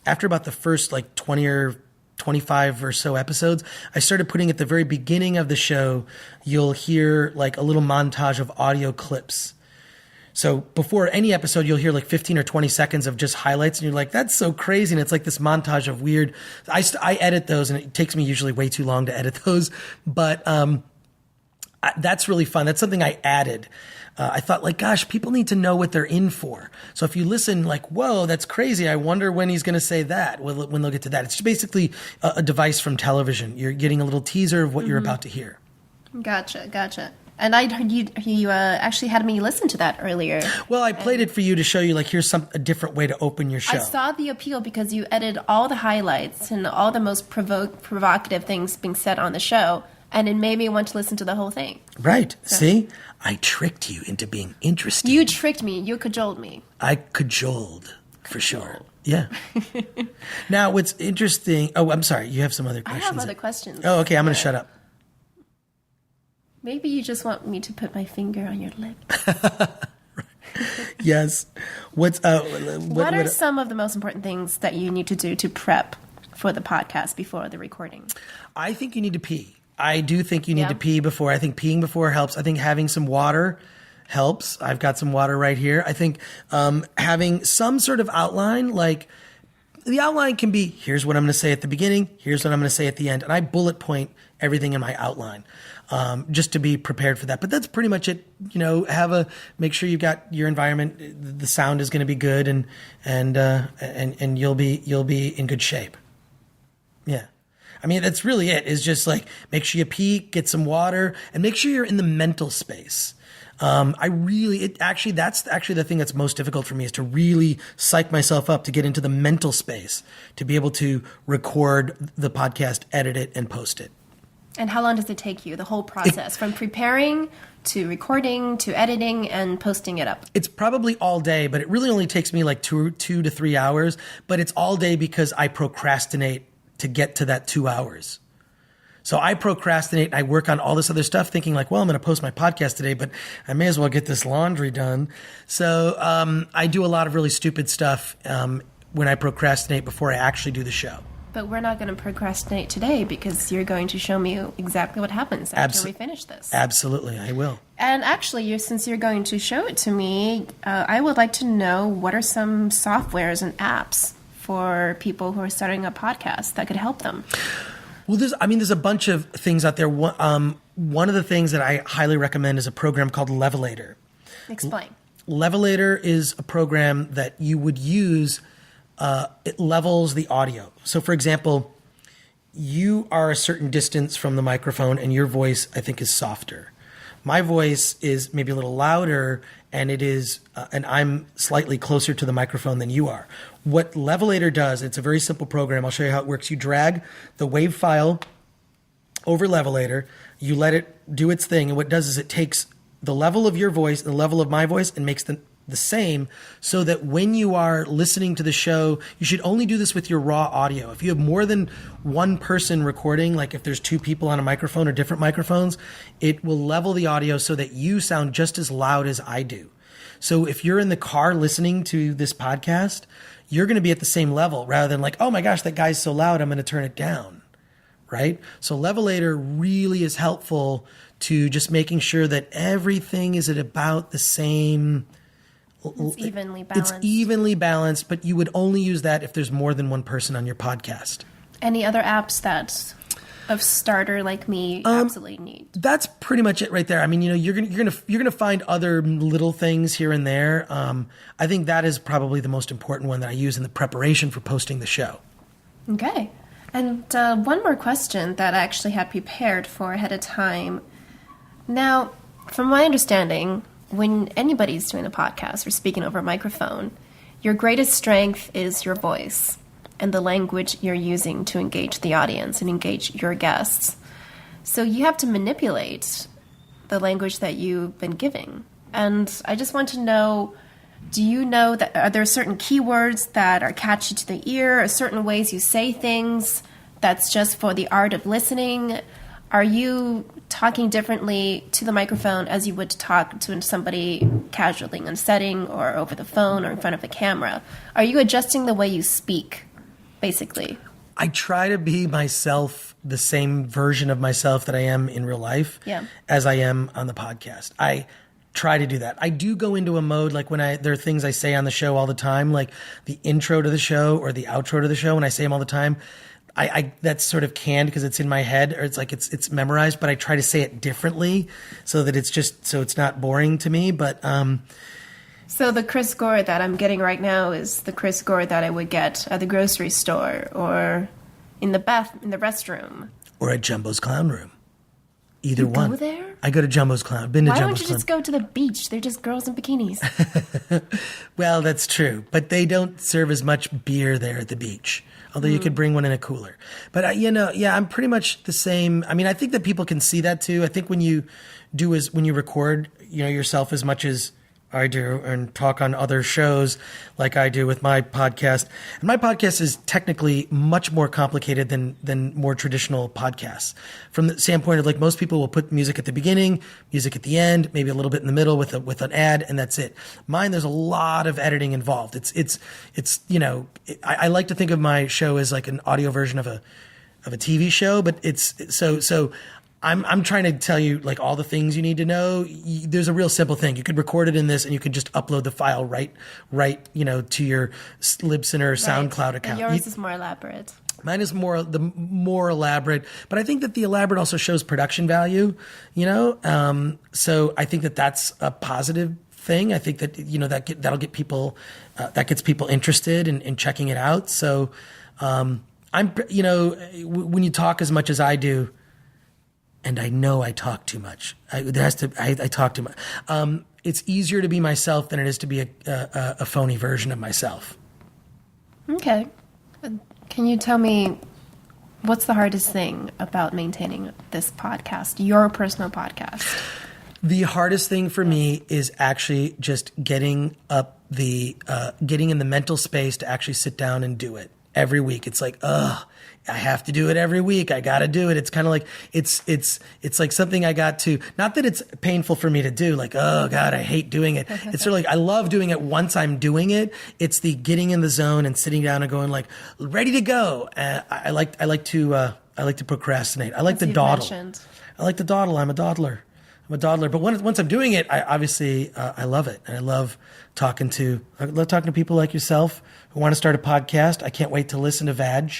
after about the first 20 or 25 or so episodes, I started putting at the very beginning of the show, you'll hear a little montage of audio clips. So before any episode, you'll hear 15 or 20 seconds of just highlights, and you're like, that's so crazy. And it's this montage of weird. I edit those, and it takes me usually way too long to edit those. But that's really fun. That's something I added. I thought, gosh, people need to know what they're in for. So if you listen, whoa, that's crazy. I wonder when he's going to say that, when they'll get to that. It's basically a device from television. You're getting a little teaser of what you're about to hear. Gotcha. And I heard you actually had me listen to that earlier. Well, I played it for you to show you, here's a different way to open your show. I saw the appeal because you edited all the highlights and all the most provocative things being said on the show, and it made me want to listen to the whole thing. Right. So. See? I tricked you into being interested. You tricked me. You cajoled me. I cajoled, for sure. Yeah. Now, what's interesting... Oh, I'm sorry. You have some other questions. I have other questions. Oh, okay. I'm going to shut up. Maybe you just want me to put my finger on your lip. Yes. What are some of the most important things that you need to do to prep for the podcast before the recording? I think you need to pee. I do think you need to pee before. I think peeing before helps. I think having some water helps. I've got some water right here. I think having some sort of outline, the outline can be, here's what I'm going to say at the beginning, here's what I'm going to say at the end. And I bullet point everything in my outline. Just to be prepared for that. But that's pretty much it. Make sure you've got your environment. The sound is going to be good, and you'll be in good shape. Yeah. I mean, that's really it. Is just make sure you pee, get some water, and make sure you're in the mental space. That's actually the thing that's most difficult for me, is to really psych myself up to get into the mental space to be able to record the podcast, edit it, and post it. And how long does it take you, the whole process, from preparing to recording to editing and posting it up? It's probably all day, but it really only takes me 2 to 3 hours. But it's all day because I procrastinate to get to that 2 hours. So I procrastinate and I work on all this other stuff thinking I'm going to post my podcast today, but I may as well get this laundry done. So I do a lot of really stupid stuff when I procrastinate before I actually do the show. But we're not going to procrastinate today because you're going to show me exactly what happens after we finish this. Absolutely, I will. And actually, since you're going to show it to me, I would like to know what are some softwares and apps for people who are starting a podcast that could help them. Well, there's a bunch of things out there. One of the things that I highly recommend is a program called Levelator. Explain. Levelator is a program that you would use. It levels the audio. So, for example, you are a certain distance from the microphone and your voice, I think, is softer. My voice is maybe a little louder, and and I'm slightly closer to the microphone than you are. What Levelator does, it's a very simple program. I'll show you how it works. You drag the WAV file over Levelator, you let it do its thing, and what it does is it takes the level of your voice and the level of my voice and makes the same, so that when you are listening to the show, you should only do this with your raw audio. If you have more than one person recording, if there's 2 people on a microphone or different microphones, it will level the audio so that you sound just as loud as I do. So if you're in the car listening to this podcast, you're going to be at the same level rather than oh my gosh, that guy's so loud, I'm going to turn it down. Right? So Levelator really is helpful to just making sure that everything is at about the same. It's evenly balanced. It's evenly balanced, but you would only use that if there's more than one person on your podcast. Any other apps that of starter like me absolutely need? That's pretty much it right there. I mean, you're gonna find other little things here and there. I think that is probably the most important one that I use in the preparation for posting the show. Okay. And one more question that I actually had prepared for ahead of time. Now, from my understanding, when anybody's doing a podcast or speaking over a microphone, your greatest strength is your voice and the language you're using to engage the audience and engage your guests. So you have to manipulate the language that you've been giving. And I just want to know, do you know that are there certain keywords that are catchy to the ear, or certain ways you say things that's just for the art of listening? Are you talking differently to the microphone as you would talk to somebody casually in a setting or over the phone or in front of a camera? Are you adjusting the way you speak, basically? I try to be myself, the same version of myself that I am in real life as I am on the podcast. I try to do that. I do go into a mode like when there are things I say on the show all the time, like the intro to the show or the outro to the show, when I say them all the time. I that's sort of canned because it's in my head, or it's like it's memorized, but I try to say it differently so that it's not boring to me. But so the Chris Gore that I'm getting right now is the Chris Gore that I would get at the grocery store or in the restroom or at Jumbo's Clown Room. Either you one. Go there? I go to Jumbo's Clown. Been to Why Jumbo's don't you Clown. just go to the beach? They're just girls in bikinis. Well, that's true, but they don't serve as much beer there at the beach. Although you could bring one in a cooler. But, I'm pretty much the same. I mean, I think that people can see that too. I think when you record, yourself as much as I do and talk on other shows like I do with my podcast. And my podcast is technically much more complicated than more traditional podcasts. From the standpoint of, like, most people will put music at the beginning, music at the end, maybe a little bit in the middle with an ad, and that's it. Mine, there's a lot of editing involved. I like to think of my show as like an audio version of a TV show, but it's so I'm trying to tell you, like, all the things you need to know. There's a real simple thing. You could record it in this, and you could just upload the file right, to your Libsyn or SoundCloud account. And yours is more elaborate. Mine is more elaborate, but I think that the elaborate also shows production value. So I think that that's a positive thing. I think that that'll get people that gets people interested in checking it out. So when you talk as much as I do. And I know I talk too much. I talk too much. It's easier to be myself than it is to be a phony version of myself. Okay. Can you tell me what's the hardest thing about maintaining this podcast, your personal podcast? The hardest thing for me is actually just getting in the mental space to actually sit down and do it every week. It's like, I have to do it every week. I got to do it. It's kind of like, it's like something I got to, not that it's painful for me to do, like, oh God, I hate doing it. It's sort of like, I love doing it once I'm doing it. It's the getting in the zone and sitting down and going, like, ready to go. I like to procrastinate. I like to dawdle. I like to dawdle. I'm a dawdler. But once I'm doing it, I love it. And I love talking to people like yourself who want to start a podcast. I can't wait to listen to Vag.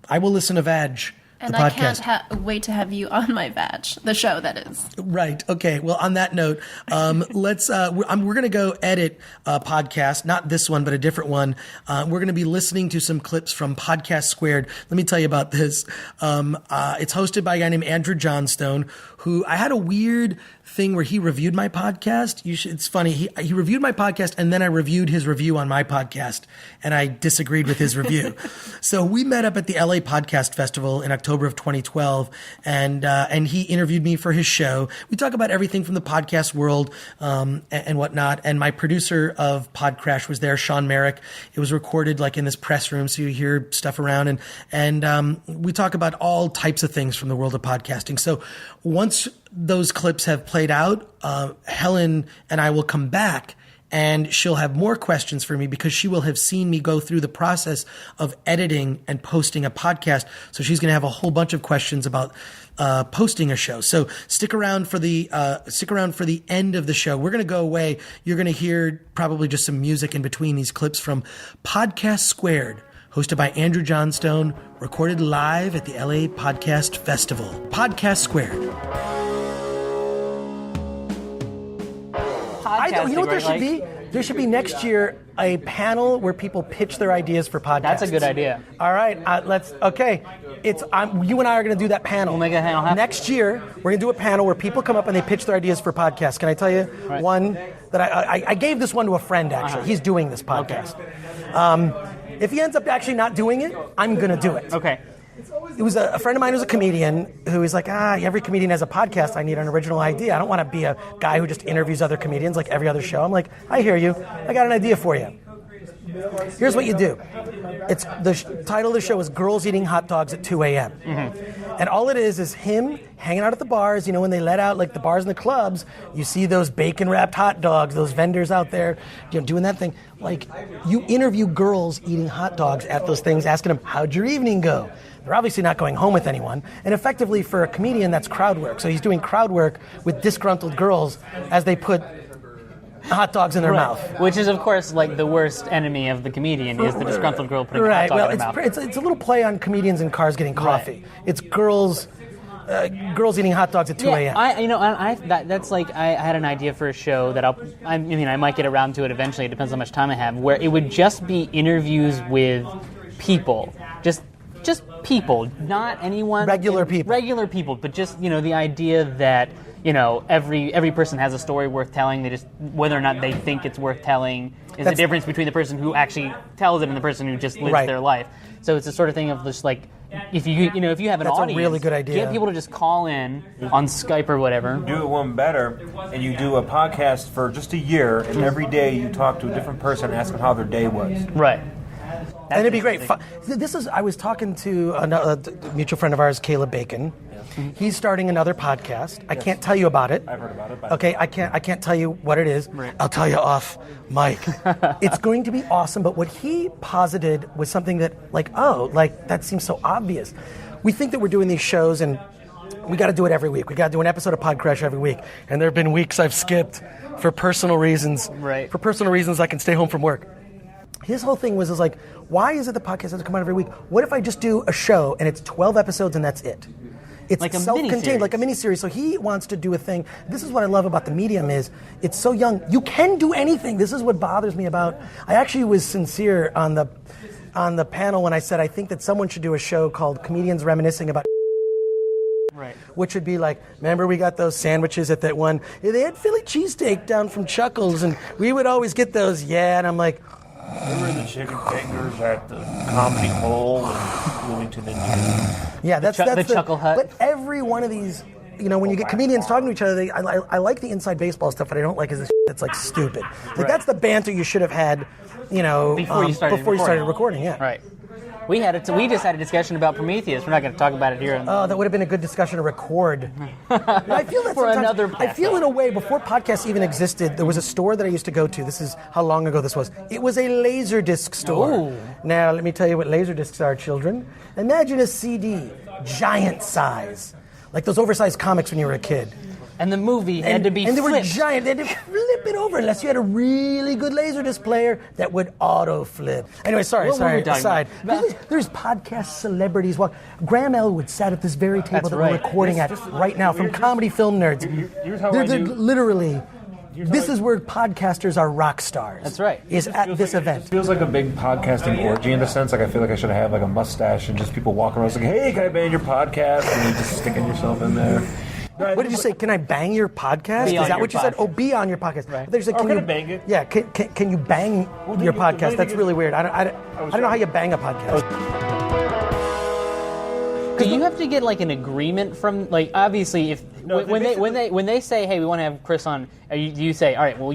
I will listen to Vag, and the podcast. I can't wait to have you on my Vag, the show, that is. Right. Okay. Well, on that note, we're going to go edit a podcast, not this one, but a different one. We're going to be listening to some clips from Podcast Squared. Let me tell you about this. It's hosted by a guy named Andrew Johnstone, who I had a weird thing where he reviewed my podcast. It's funny. He reviewed my podcast, and then I reviewed his review on my podcast, and I disagreed with his review. So we met up at the LA Podcast Festival in October of 2012, and he interviewed me for his show. We talk about everything from the podcast world and whatnot. And my producer of PodCRASH was there, Sean Merrick. It was recorded like in this press room, so you hear stuff around, and we talk about all types of things from the world of podcasting. So once those clips have played out, Helen and I will come back, and she'll have more questions for me because she will have seen me go through the process of editing and posting a podcast. So she's going to have a whole bunch of questions about posting a show. So stick around for the end of the show. We're going to go away. You're going to hear probably just some music in between these clips from Podcast Squared, hosted by Andrew Johnstone, recorded live at the LA Podcast Festival. Podcast Squared. You know what there should be? There should be next year a panel where people pitch their ideas for podcasts. That's a good idea. All right, you and I are going to do that panel. We'll make a panel happen. Next year, we're going to do a panel where people come up and they pitch their ideas for podcasts. Can I tell you one that I gave this one to a friend, actually. He's doing this podcast. Okay. If he ends up actually not doing it, I'm going to do it. Okay. It was a friend of mine who's a comedian who was like, every comedian has a podcast. I need an original idea. I don't want to be a guy who just interviews other comedians like every other show. I'm like, I hear you. I got an idea for you. Here's what you do. It's the title of the show is Girls Eating Hot Dogs at 2 a.m. Mm-hmm. And all it is him hanging out at the bars. You know, when they let out like the bars and the clubs, you see those bacon-wrapped hot dogs, those vendors out there, doing that thing. Like, you interview girls eating hot dogs at those things, asking them, how'd your evening go? They're obviously not going home with anyone. And effectively, for a comedian, that's crowd work. So he's doing crowd work with disgruntled girls as they put hot dogs in their mouth. Which is, of course, like the worst enemy of the comedian is the disgruntled girl putting a hot dog in her mouth. It's a little play on comedians in cars getting coffee. Right. It's girls eating hot dogs at 2 a.m. I had an idea for a show that I might get around to it eventually. It depends how much time I have. Where it would just be interviews with people, just people, not anyone. Regular people, but just the idea that every person has a story worth telling. They just whether or not they think it's worth telling is the difference between the person who actually tells it and the person who just lives their life. So it's the sort of thing of just like if you have an audience, a really good idea. Get people to just call in on Skype or whatever. Do it one better, and you do a podcast for just a year, and every day you talk to a different person and ask them how their day was. Right. And it'd be great. I was talking to a mutual friend of ours, Caleb Bacon. He's starting another podcast. I can't tell you about it. I've heard about it. Okay, I can't tell you what it is. Right. I'll tell you off mic. It's going to be awesome, but what he posited was something that that seems so obvious. We think that we're doing these shows and we got to do it every week. We got to do an episode of PodCRASH every week. And there have been weeks I've skipped for personal reasons. Right. For personal reasons, I can stay home from work. His whole thing was like, why is it the podcast has to come out every week? What if I just do a show and it's 12 episodes and that's it? It's like self-contained, like a miniseries. So he wants to do a thing. This is what I love about the medium is it's so young. You can do anything. This is what bothers me about. I actually was sincere on the panel when I said I think that someone should do a show called Comedians Reminiscing About. Right. Which would be like, remember we got those sandwiches at that one? They had Philly cheesesteak down from Chuckles, and we would always get those. Yeah, and I'm like. Remember the chicken fingers at the Comedy Hole in Bloomington, Indiana? Yeah, that's the Chuckle Hut. But every one of these, when you get comedians talking to each other, I like the inside baseball stuff. What I don't like is this that's like stupid. Like that's the banter you should have had, before you started recording. Yeah. Right. We just had a discussion about Prometheus. We're not going to talk about it here. Oh, that would have been a good discussion to record. I feel that for another podcast. I feel in a way, before podcasts even existed, there was a store that I used to go to. This is how long ago this was. It was a Laserdisc store. Ooh. Now, let me tell you what Laserdiscs are, children. Imagine a CD, giant size. Like those oversized comics when you were a kid. And the movie had to be flipped. And they were giant. They had to flip it over unless you had a really good Laserdisc player that would auto-flip. Anyway, sorry, aside. There's podcast celebrities. Graham Elwood sat at this very table that we're recording at right now from Comedy Film Nerds. They're literally... This is where podcasters are rock stars. That's right. Is at this event. It feels like a big podcasting orgy in a sense. Like I feel like I should have like a mustache and just people walking around like, hey, can I ban your podcast? And you just sticking yourself in there. What did you say? Can I bang your podcast? Is that what you said? Oh, be on your podcast. Right. They said, can you bang it? Yeah. Can you bang your podcast? That's really weird. I don't know how you bang a podcast. Do you have to get like an agreement from obviously when they say, hey, we want to have Chris on, do you say, all right, well,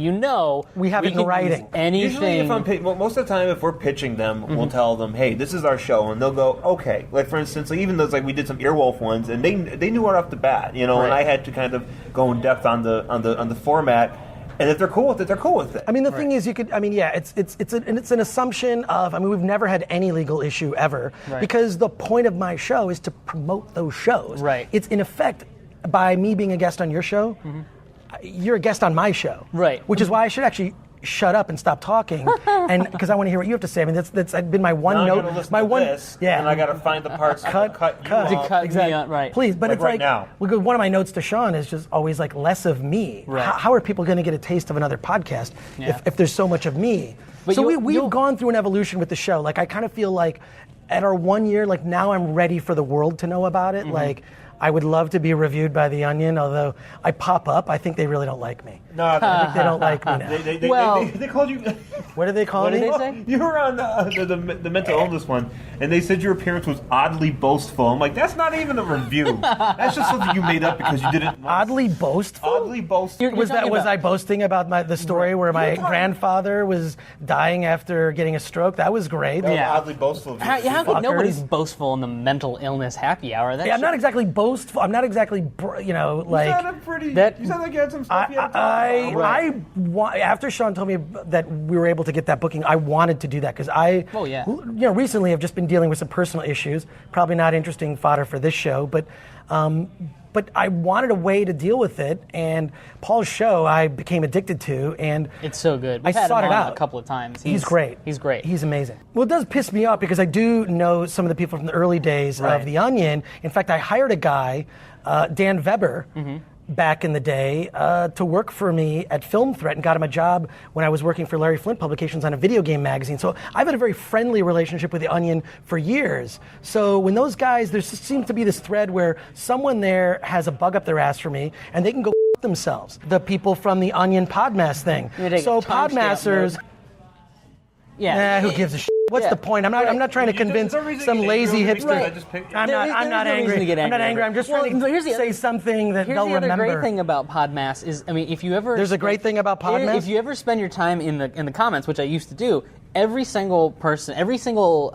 we have it in writing. Anything. Usually most of the time if we're pitching them, we'll tell them, hey, this is our show, and they'll go, okay. Like for instance, even those we did some Earwolf ones, and they knew right off the bat, and I had to kind of go in depth on the format. And if they're cool with it, they're cool with it. I mean, the thing is, it's an assumption of. I mean, we've never had any legal issue ever because the point of my show is to promote those shows. Right. It's in effect by me being a guest on your show, you're a guest on my show. Right. Which is why I should actually shut up and stop talking, and because I want to hear what you have to say. I mean, that's been my one Now note. I'm gonna listen my to one, this, yeah. and I got to find the parts to cut you off. cut exactly. me out, right. Please, but Like it's right like now. one of my notes to Sean is just always like less of me. Right. How are people going to get a taste of another podcast if there's so much of me? But so you'll- we've gone through an evolution with the show. Like I kind of feel like at our 1 year, like now I'm ready for the world to know about it. Like I would love to be reviewed by The Onion, although I pop up. I think they really don't like me. No, I think they don't like me now. Well- they called you. What did they call What me? did they say? You were on the mental illness one, and they said your appearance was oddly boastful. I'm like, that's not even a review. That's just something you made up because you didn't. Oddly boastful? Oddly boastful. You're Was talking I about- boasting about the story where my grandfather was dying after getting a stroke? That was great. That was Yeah. oddly boastful. of you. How could Fuckers. nobody's boastful in the mental illness happy hour? That Yeah, I'm shit- not exactly boastful. I'm not exactly, like. You sounded pretty. that- You sounded like you had some stuff you had to talk about. After Sean told me that we were able to get that booking, I wanted to do that because Oh, yeah. recently I've just been dealing with some personal issues. Probably not interesting fodder for this show, but I wanted a way to deal with it. And Paul's show I became addicted to, and It's so good. I We've had sought him it on out a couple of times. He's great. He's great. He's amazing. Well, it does piss me off because I do know some of the people from the early days Right. of The Onion. In fact, I hired a guy, Dan Weber, back in the day, to work for me at Film Threat and got him a job when I was working for Larry Flint Publications on a video game magazine. So I've had a very friendly relationship with The Onion for years. So when those guys, there seems to be this thread where someone there has a bug up their ass for me and they can go themselves. The people from the Onion Podmas thing. You take So a timestamp Podmasters... note. Yeah. Who gives a shit? What's Yeah. the point? I'm not trying to convince There's no reason some to get lazy angry because I hipster. just picked- I'm not There's no reason angry. to get I'm not angry. angry. I'm just Well, trying here's to the say other- something that Here's they'll the other remember. great thing about Podmas is, I mean, if you ever There's a great thing about Podmas? If you ever spend your time in the comments, which I used to do, every single person, every single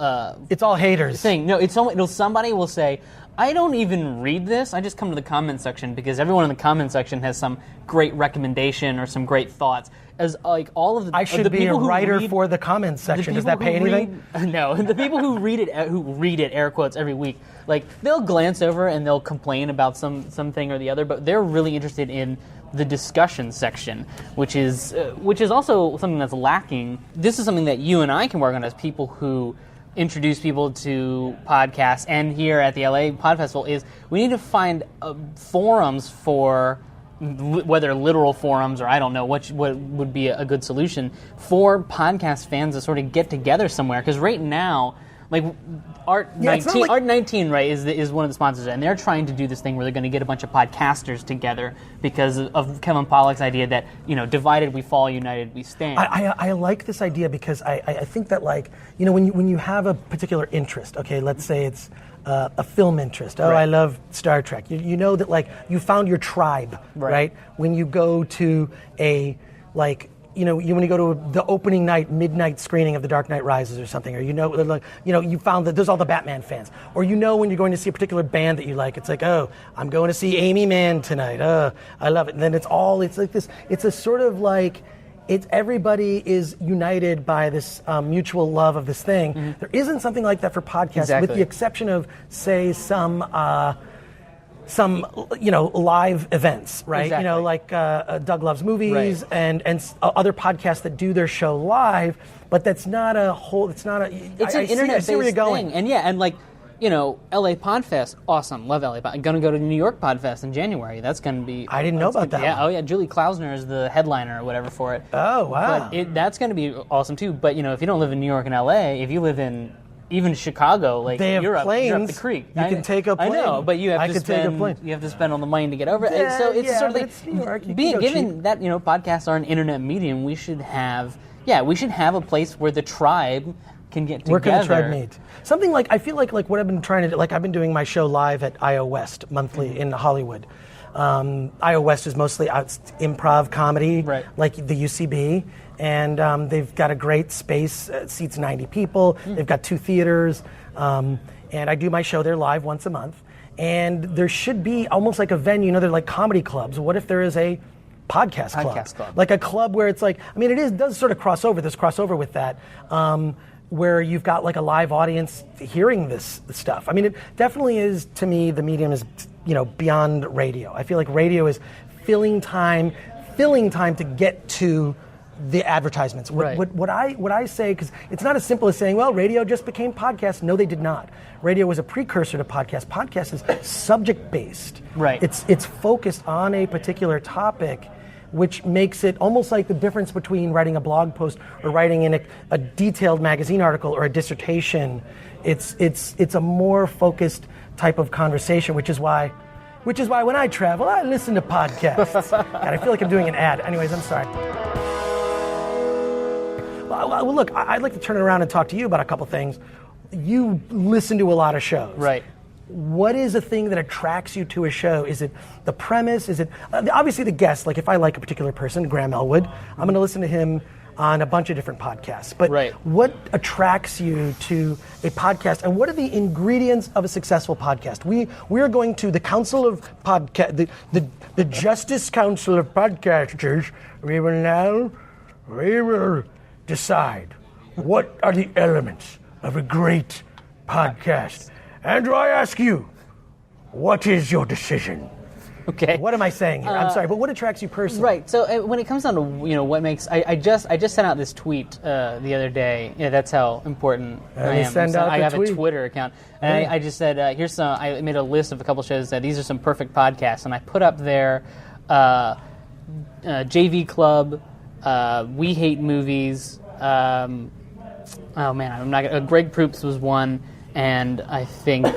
It's all haters. thing. No, somebody will say, I don't even read this. I just come to the comment section because everyone in the comment section has some great recommendation or some great thoughts. As like all of the I of should the be a people who writer read- for the comments the section. Does people that pay who anything? No, the people who read it air quotes every week, like they'll glance over and they'll complain about something or the other, but they're really interested in the discussion section, which is also something that's lacking. This is something that you and I can work on as people who introduce people to podcasts, and here at the LA Pod Festival is we need to find forums for whether literal forums or I don't know what would be a good solution for podcast fans to sort of get together somewhere, because right now, like Art 19, right, is one of the sponsors, and they're trying to do this thing where they're going to get a bunch of podcasters together because of Kevin Pollak's idea that, divided we fall, united we stand. I like this idea because I think that, like, when you have a particular interest, okay, let's say it's a film interest. Oh, Right. I love Star Trek. You know that, like, you found your tribe, right? When you go to when you go to the opening night, midnight screening of The Dark Knight Rises or something, or you found that there's all the Batman fans, or when you're going to see a particular band that you like, it's like, oh, I'm going to see Amy Mann tonight. Oh, I love it. And then it's like this. It's a sort of like. Everybody is united by this mutual love of this thing. Mm-hmm. There isn't something like that for podcasts, Exactly. with the exception of, say, some live events, right? Exactly. Like Doug Loves Movies, Right. and other podcasts that do their show live. But that's not a whole. It's not a. It's an internet-based where you're going. thing, and LA Podfest, awesome, love LA. I'm gonna go to New York Podfest in January. That's gonna be. I didn't know about that Yeah, one. oh yeah, Julie Klausner is the headliner or whatever for it. Oh, wow. But that's gonna be awesome too. But if you don't live in New York and LA, if you live in even Chicago, like They have you're up planes. the creek. You can take a plane. I know, but you have I to could take a spend. plane. You have to spend all the money to get over it. Yeah, So it's yeah, sort of but like it's New York. You can being go given cheap. that podcasts are an internet medium. We should have a place where the tribe can get together. Where can the tribe meet? Something like, I feel like what I've been trying to do, like I've been doing my show live at IO West monthly in Hollywood. IO West is mostly improv comedy, Right. like the UCB, and they've got a great space, seats 90 people. They've got 2 theaters, and I do my show there live once a month. And there should be almost like a venue, they're like comedy clubs. What if there is a podcast club? Like a club where it's like, it does sort of crossover with that, where you've got like a live audience hearing this stuff. It definitely is, to me, the medium is, beyond radio. I feel like radio is filling time to get to the advertisements. Right. What I say, because it's not as simple as saying, well, radio just became podcast. No, they did not. Radio was a precursor to podcast. Podcast is subject based. Right. It's focused on a particular topic, which makes it almost like the difference between writing a blog post or writing in a detailed magazine article or a dissertation. It's a more focused type of conversation, which is why when I travel, I listen to podcasts. And I feel like I'm doing an ad. Anyways, I'm sorry. Well, look, I'd like to turn it around and talk to you about a couple things. You listen to a lot of shows. Right. What is a thing that attracts you to a show? Is it the premise? Is it obviously the guest? Like if I like a particular person, Graham Elwood, I'm going to listen to him on a bunch of different podcasts. But what attracts you to a podcast, and what are the ingredients of a successful podcast? We are going to the Council of Podcast, the Justice Council of Podcasters. We will decide what are the elements of a great podcast. Andrew, I ask you, what is your decision? Okay. What am I saying here? I'm sorry, but what attracts you personally? Right. So when it comes down to what makes, I just sent out this tweet the other day. Yeah, that's how important I am. I have a Twitter account, and I just said, I made a list of a couple shows that these are some perfect podcasts, and I put up there, JV Club, We Hate Movies. Greg Proops was one, and I think.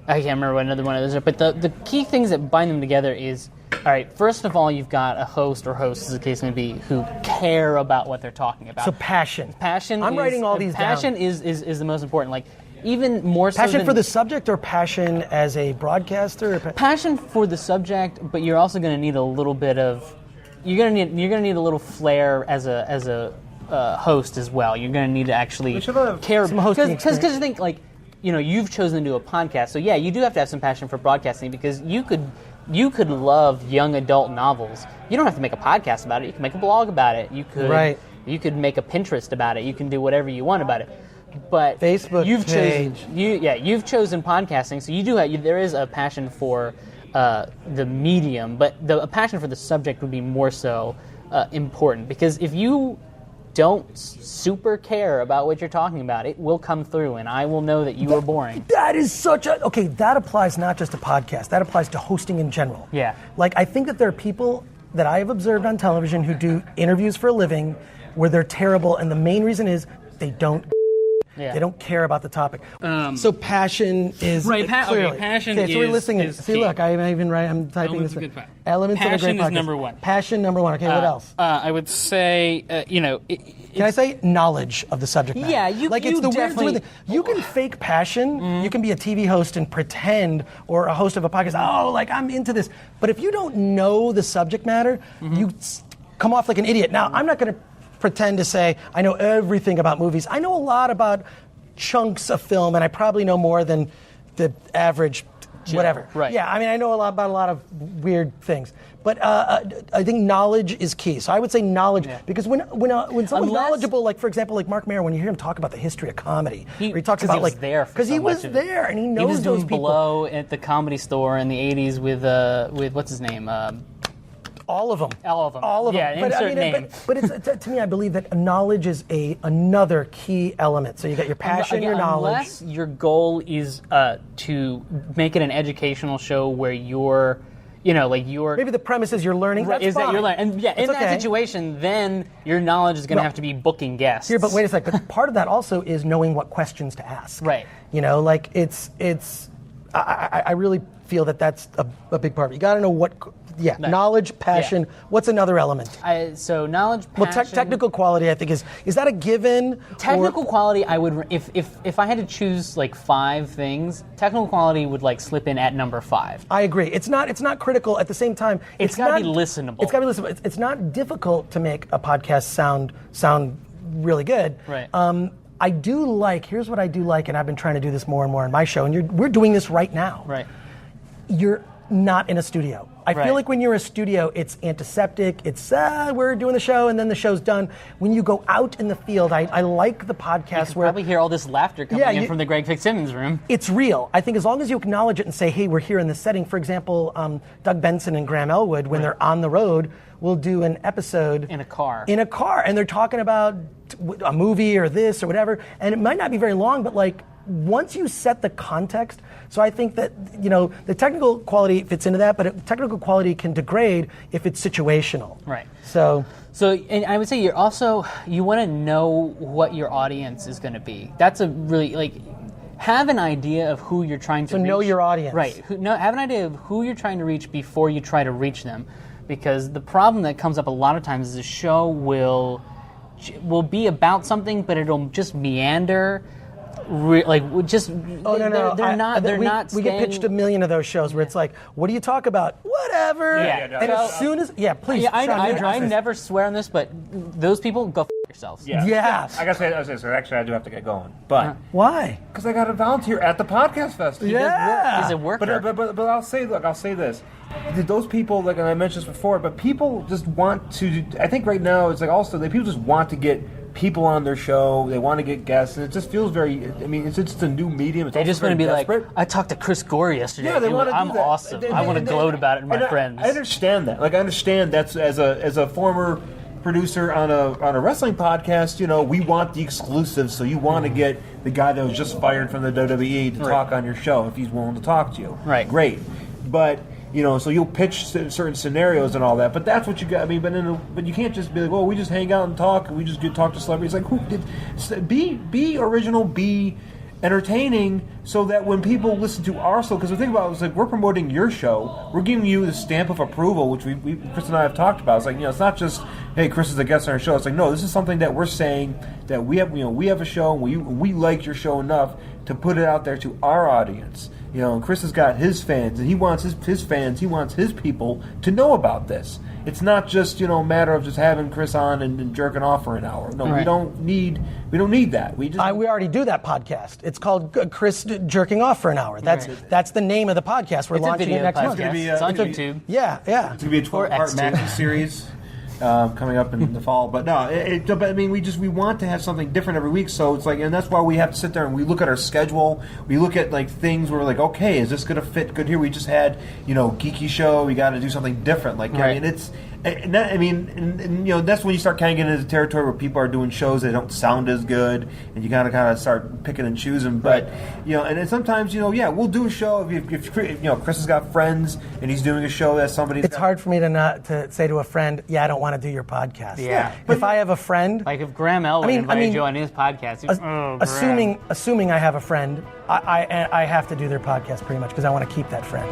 I can't remember what another one of those are, but the key things that bind them together is, all right, first of all, you've got a host or hosts, as the case may be, who care about what they're talking about. So passion. I'm writing all these down. Passion is the most important. Like, even more so passion for the subject or passion as a broadcaster? Passion for the subject, but you're also going to need a little bit of, you're going to need a little flair as a host as well. You're going to need to actually care. Because I think, like, you've chosen to do a podcast, so yeah, you do have to have some passion for broadcasting, because you could love young adult novels. You don't have to make a podcast about it. You can make a blog about it. You could make a Pinterest about it. You can do whatever you want about it. But Facebook page. You've chosen podcasting, so there is a passion for the medium, but a passion for the subject would be more so important, because if you don't super care about what you're talking about, it will come through, and I will know that you are boring. That is that applies not just to podcasts, that applies to hosting in general. Yeah. Like, I think that there are people that I have observed on television who do interviews for a living where they're terrible, and the main reason is they don't They don't care about the topic. So passion is right. Clearly. Passion is. So we're listening. See, key. look, I'm even right. I'm typing Elements this. Of good Elements passion of a great podcast. Is number one. Passion number one. Okay, what else? I would say, Can I say knowledge of the subject matter? Yeah, it's the weird thing. You can fake passion. Mm-hmm. You can be a TV host and pretend, or a host of a podcast. Oh, like I'm into this. But if you don't know the subject matter, you come off like an idiot. Now, I'm not going to pretend to say I know everything about movies. I know a lot about chunks of film, and I probably know more than the average whatever. Right. Yeah, I mean, I know a lot about a lot of weird things. But I think knowledge is key. So I would say knowledge, because when someone's knowledgeable, like for example, like Mark Maron, when you hear him talk about the history of comedy, he talks about because he was there and he knows those people. He was doing Blow at the Comedy Store in the '80s with what's his name. All of them. Yeah, insert name. But it's, to me, I believe that knowledge is another key element. So you got your passion, your knowledge. Unless your goal is to make it an educational show where you're, maybe the premise is you're learning. Right, that you're learning? And in that situation, then your knowledge is going to have to be booking guests. Here, but wait a sec. But part of that also is knowing what questions to ask. Right. I really feel that that's a big part of it. You got to know what. Yeah, knowledge, passion. Yeah. What's another element? So knowledge, passion. Well, technical quality, I think is that a given? Technical quality, I would if I had to choose like 5 things, technical quality would like slip in at number 5. I agree. It's not critical. At the same time, it's got to be listenable. It's got to be listenable. It's not difficult to make a podcast sound really good. Right. I do like. Here's what I do like, and I've been trying to do this more and more in my show. And we're doing this right now. Right. You're not in a studio. I Right. feel like when you're a studio, it's antiseptic. It's we're doing the show and then the show's done. When you go out in the field, I like the podcast You where probably hear all this laughter coming in from the Greg Fitzsimmons room. it's real. I think as long as you acknowledge it and say, hey, we're here in this setting. For example, Doug Benson and Graham Elwood, when they're on the road, will do an episode In a car. and they're talking about a movie or this or whatever, and it might not be very long, but like once you set the context, so I think that, you know, the technical quality fits into that, but technical quality can degrade if it's situational. Right. So And I would say you want to know what your audience is going to be. That's a really, have an idea of who you're trying to reach. So know your audience. Right. Have an idea of who you're trying to reach before you try to reach them. Because the problem that comes up a lot of times is the show will be about something, but it'll just meander. No. They're not. We get pitched a million of those shows where it's like, what do you talk about? Whatever. Yeah. And as soon as please. Yeah, Sean, I never swear on this, but those people go f yourselves. Yeah. I gotta say, so actually, I do have to get going, but Why? because I got to volunteer at the podcast festival. Yeah. He's a worker. But I'll say this. Those people, like, and I mentioned this before, but people just want to. I think right now it's like also that people just want to get people on their show. They want to get guests, and it just feels very. I mean, it's just a new medium. It's They also just want to very be desperate. like, I talked to Chris Gore yesterday. Yeah, they want to I'm do that. awesome. I want to gloat about it to my friends. I understand that. Like, I understand that's as a former producer on a wrestling podcast. You know, we want the exclusive, so you want to get the guy that was just fired from the WWE to talk on your show if he's willing to talk to you. Right. Great, but. You know, so you'll pitch certain scenarios and all that, but that's what you got. I mean, but you can't just be like, well, we just hang out and talk, and we just talk to celebrities. Like, who did? Be original, be entertaining, so that when people listen to our show, because the thing about it is like we're promoting your show, we're giving you the stamp of approval, which we Chris and I have talked about. It's like, you know, it's not just hey, Chris is a guest on our show. It's like, no, this is something that we're saying that we have a show, and we like your show enough to put it out there to our audience. You know, and Chris has got his fans, and he wants his fans, he wants his people to know about this. It's not just, you know, a matter of just having Chris on and jerking off for an hour. No, right. we don't need that. We already do that podcast. It's called Chris Jerking Off for an Hour. That's the name of the podcast. We're launching it next month. It's on YouTube. Yeah. It's going to be a 12-part Madden series coming up in the fall. But no, but I mean, we want to have something different every week. So it's like, and that's why we have to sit there and we look at our schedule. We look at like things where we're like, okay, is this going to fit good here? We just had, you know, Geeky Show. We got to do something different. Like, right. I mean, and you know, that's when you start kind of getting into territory where people are doing shows that don't sound as good, and you kind of start picking and choosing. But you know, and then sometimes, you know, yeah, we'll do a show if you know, Chris has got friends and he's doing a show that somebody's. It's hard for me to say to a friend, yeah, I don't want to do your podcast. Yeah. If I have a friend, Like if Graham Elwood invited you on his podcast, assuming I have a friend, I have to do their podcast pretty much because I want to keep that friend.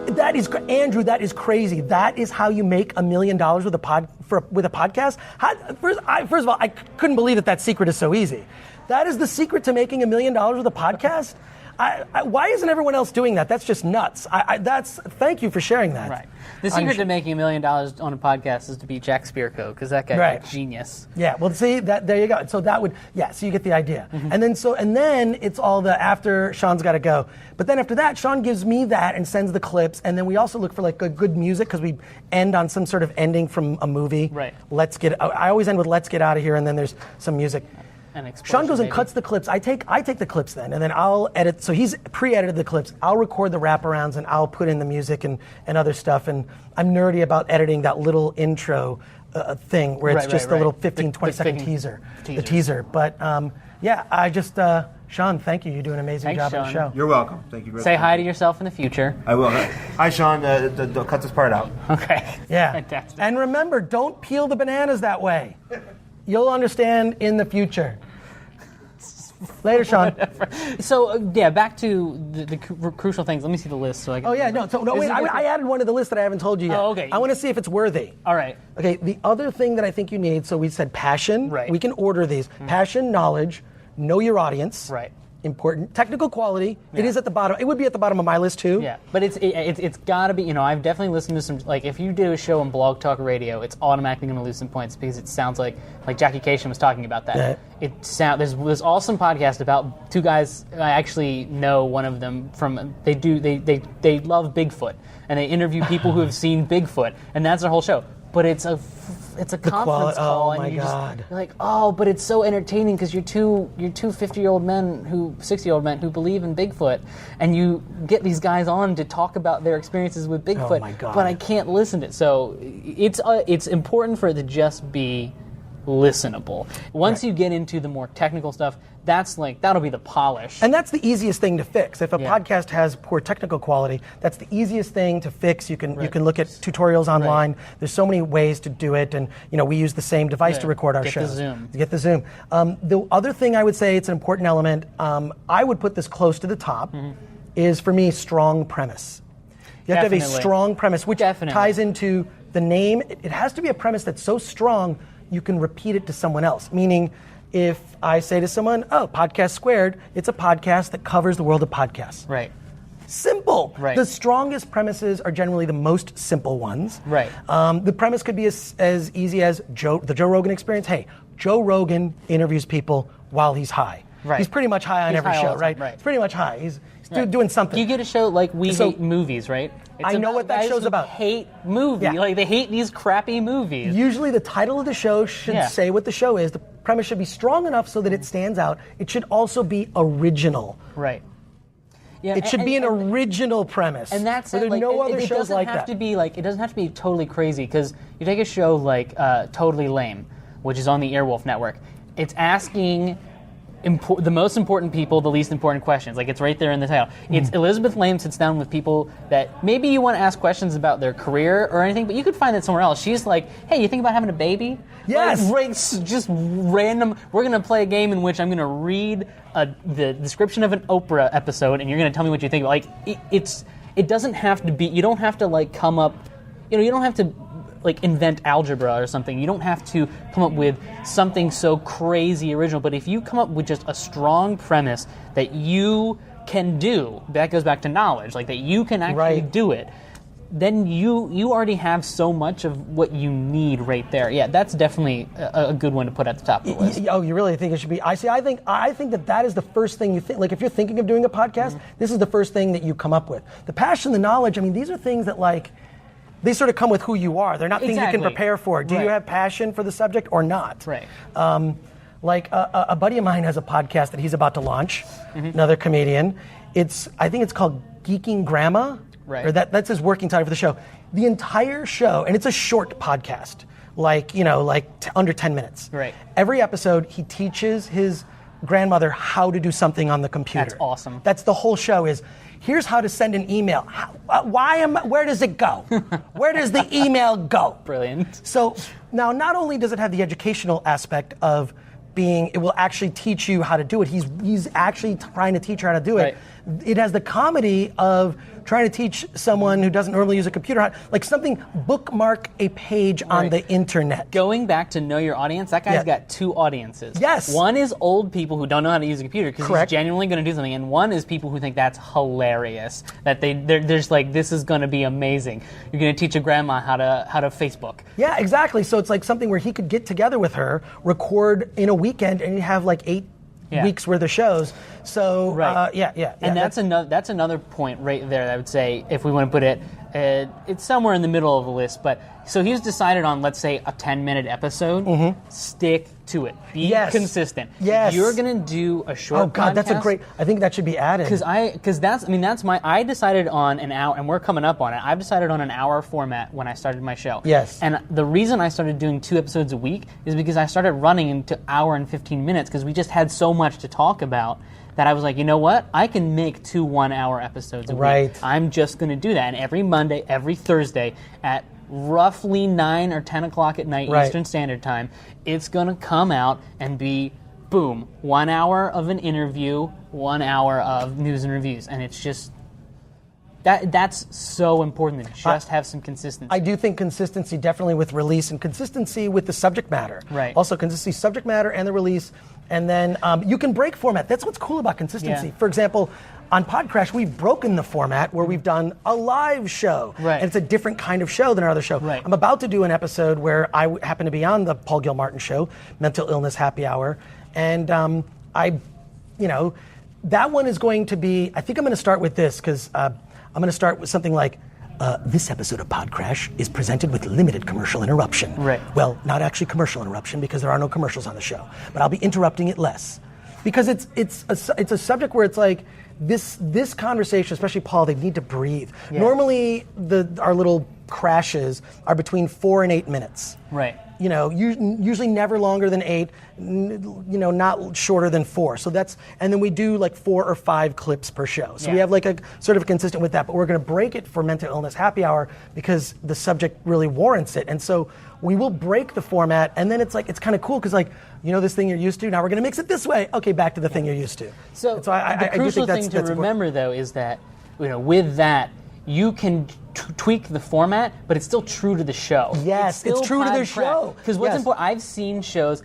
That is, Andrew, that is crazy. That is how you make $1 million with a podcast? First of all, I couldn't believe that secret is so easy. That is the secret to making $1 million with a podcast? Why isn't everyone else doing that? That's just nuts. Thank you for sharing that. Right. The secret to making $1 million on a podcast is to be Jack Spirko, because that guy's a genius. Yeah. Well, see, there you go. So so you get the idea. Mm-hmm. And then it's all the after Sean's got to go. But then after that, Sean gives me that and sends the clips, and then we also look for like good music because we end on some sort of ending from a movie. Right. I always end with "Let's get out of here," and then there's some music. Sean goes and cuts the clips. I take the clips then, and then I'll edit. So he's pre-edited the clips. I'll record the wraparounds, and I'll put in the music and other stuff. And I'm nerdy about editing that little intro thing where it's just the little 15, 20-second teaser. The teaser. But I just, Sean, thank you. You do an amazing job on the show. You're welcome. Thank you very much. Say hi to yourself in the future. I will. Hi, Sean. Cut this part out. Okay. Yeah. Fantastic. And remember, don't peel the bananas that way. You'll understand in the future. Later, Sean. So, back to the crucial things. Let me see the list so I can... Oh, yeah, wait, I added one to the list that I haven't told you yet. Oh, okay. I want to see if it's worthy. All right. Okay, the other thing that I think you need, so we said passion. Right. We can order these. Mm-hmm. Passion, knowledge, know your audience. Right. important. Technical quality, it is at the bottom. It would be at the bottom of my list too. Yeah, but it's got to be. I've definitely listened to some. Like, if you do a show on Blog Talk Radio, it's automatically going to lose some points because it sounds like Jackie Cation was talking about that. Yeah. There's this awesome podcast about two guys. I actually know one of them from. They love Bigfoot, and they interview people who have seen Bigfoot, and that's their whole show. But it's a conference call, and you're like, but it's so entertaining because you're two 50-year-old men 60-year-old men who believe in Bigfoot, and you get these guys on to talk about their experiences with Bigfoot. Oh my God. But I can't listen to it. So it's important for it to just be listenable. Once you get into the more technical stuff, that'll be the polish. And that's the easiest thing to fix. If a podcast has poor technical quality, that's the easiest thing to fix. You can look at tutorials online. There's so many ways to do it, and we use the same device to record our shows. Get the Zoom. The other thing I would say, it's an important element. I would put this close to the top. Is for me strong premise. You have to have a strong premise, which ties into the name. It has to be a premise that's so strong you can repeat it to someone else. Meaning, if I say to someone, Podcast Squared, it's a podcast that covers the world of podcasts. Right. Simple. Right. The strongest premises are generally the most simple ones. Right. The premise could be as easy as the Joe Rogan Experience. Hey, Joe Rogan interviews people while he's high. Right. He's pretty much high on every show, right? He's pretty much high. He's doing something. You get a show like We Hate Movies, right? I know what that show's about. Hate movies. Yeah. Like, they hate these crappy movies. Usually the title of the show should say what the show is. The premise should be strong enough so that it stands out. It should also be original. Right. Yeah, it should be an original premise. And that's it. There's no other shows like that. It doesn't have to be totally crazy, because you take a show like Totally Lame, which is on the Earwolf Network. It's asking the most important people the least important questions. Like, it's right there in the title. It's Elizabeth Lame sits down with people that maybe you want to ask questions about their career or anything, but you could find it somewhere else. She's like, hey, you think about having a baby? Yes. Like, just random. We're going to play a game in which I'm going to read the description of an Oprah episode, and you're going to tell me what you think. Like, it doesn't have to be, you don't have to like come up, you don't have to like invent algebra or something. You don't have to come up with something so crazy original, but if you come up with just a strong premise that you can do, that goes back to knowledge, like that you can actually do it, then you already have so much of what you need right there. Yeah, that's definitely a good one to put at the top of the list. Oh, you really think it should be? I think that is the first thing you think. Like, if you're thinking of doing a podcast, this is the first thing that you come up with. The passion, the knowledge, I mean, these are things that, like, they sort of come with who you are. They're not things you can prepare for. Do you have passion for the subject or not? Right. Like a buddy of mine has a podcast that he's about to launch, another comedian. I think it's called Geeking Grandma. Right. Or that's his working title for the show. The entire show, and it's a short podcast, under 10 minutes. Right. Every episode, he teaches his grandmother how to do something on the computer. That's awesome. That's the whole show is, here's how to send an email. Where does it go? Where does the email go? Brilliant. So now, not only does it have the educational aspect of it will actually teach you how to do it. He's actually trying to teach her how to do it. Right. It has the comedy of trying to teach someone who doesn't normally use a computer bookmark a page on the internet. Going back to know your audience, that guy's got two audiences. Yes. One is old people who don't know how to use a computer because he's genuinely going to do something, and one is people who think that's hilarious. That they're just like, this is going to be amazing. You're going to teach a grandma how to Facebook. Yeah, exactly. So it's like something where he could get together with her, record in a weekend, and you have like 8 weeks worth of shows. So and that's another point right there that I would say, if we want to put it, it's somewhere in the middle of the list. But so he's decided on, let's say, a 10-minute episode. Stick to it. Be consistent. Yes. If you're gonna do a short. Oh God, podcast, that's a great. I think that should be added. I decided on an hour, and we're coming up on it. I've decided on an hour format when I started my show. Yes. And the reason I started doing 2 episodes a week is because I started running into hour and 15 minutes because we just had so much to talk about. That I was like, you know what? I can make 2 one-hour episodes a week. I'm just going to do that. And every Monday, every Thursday, at roughly 9 or 10 o'clock at night Eastern Standard Time, it's going to come out and be, boom, 1 hour of an interview, 1 hour of news and reviews. And it's just That's so important to just have some consistency. I do think consistency definitely with release and consistency with the subject matter. Right. Also consistency, subject matter, and the release. And then you can break format. That's what's cool about consistency. Yeah. For example, on PodCRASH, we've broken the format where we've done a live show. Right. And it's a different kind of show than our other show. Right. I'm about to do an episode where I happen to be on the Paul Gilmartin show, Mental Illness Happy Hour. And that one is going to be, I think I'm going to start with this because I'm going to start with something like, this episode of PodCRASH is presented with limited commercial interruption. Right. Well, not actually commercial interruption because there are no commercials on the show, but I'll be interrupting it less. Because it's a subject where it's like, this conversation, especially Paul, they need to breathe. Yeah. Normally, our little crashes are between 4 and 8 minutes. Right. Usually never longer than 8, not shorter than 4. So and then we do like 4 or 5 clips per show. So we have like a sort of consistent with that, but we're going to break it for Mental Illness Happy Hour because the subject really warrants it. And so we will break the format, and then it's kind of cool because this thing you're used to, now we're going to mix it this way. Okay, back to the thing you're used to. So the crucial thing to remember though is that with that, you can tweak the format, but it's still true to the show. Yes, it's true to the show. Because what's important, I've seen shows,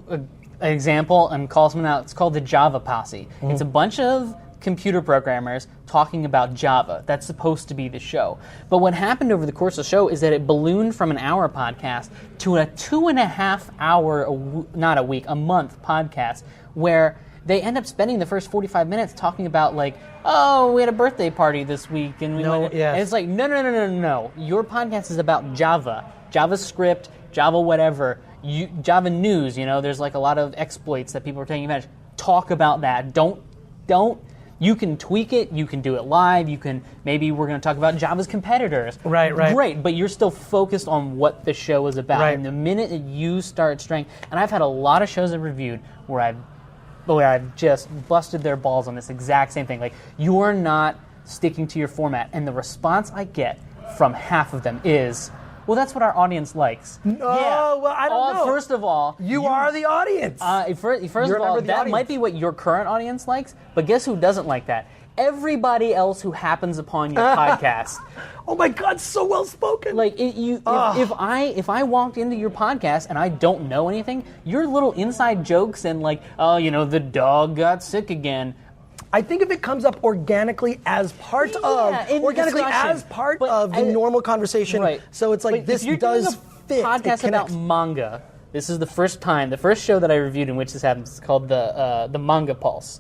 an example, and call someone out, it's called the Java Posse. Mm-hmm. It's a bunch of computer programmers talking about Java. That's supposed to be the show. But what happened over the course of the show is that it ballooned from an hour podcast to a 2.5 hour, a month podcast, where they end up spending the first 45 minutes talking about we had a birthday party this week, and and it's like, no. Your podcast is about Java, JavaScript, Java whatever, Java news. There's like a lot of exploits that people are taking advantage. Talk about that. Don't. You can tweak it. You can do it live. Maybe we're going to talk about Java's competitors. Right. Great, but you're still focused on what the show is about. Right. And the minute that you start straying, and I've had a lot of shows I've reviewed where I've just busted their balls on this exact same thing. Like, you're not sticking to your format. And the response I get from half of them is, well, that's what our audience likes. No, well, I don't know. First of all, you are the audience. First of all, that might be what your current audience likes, but guess who doesn't like that? Everybody else who happens upon your podcast. Oh my God, so well spoken. Like if I walked into your podcast and I don't know anything, your little inside jokes and the dog got sick again. I think if it comes up organically as part of the normal conversation, right. So it's like, this does fit. Podcast about manga. This is the first show that I reviewed in which this happens. It's called the Manga Pulse.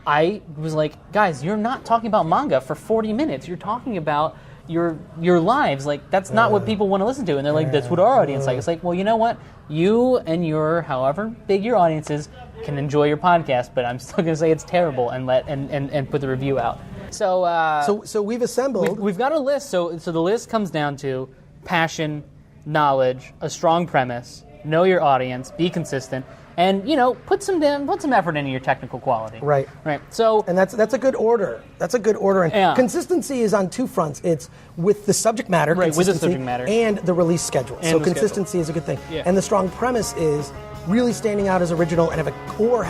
I was like, guys, you're not talking about manga for 40 minutes. You're talking about your lives. Like, that's not what people want to listen to. And they're like, that's what our audience likes. It's like, well, you know what? You and your, however big your audience is, can enjoy your podcast, but I'm still going to say it's terrible and put the review out. So we've assembled. We've got a list. So the list comes down to passion, knowledge, a strong premise, know your audience, be consistent, and put some effort into your technical quality. Right. So and that's a good order. That's a good order. And consistency is on two fronts. It's with the subject matter, right, with the subject matter, and the release schedule. So consistency is a good thing. Yeah. And the strong premise is really standing out as original and have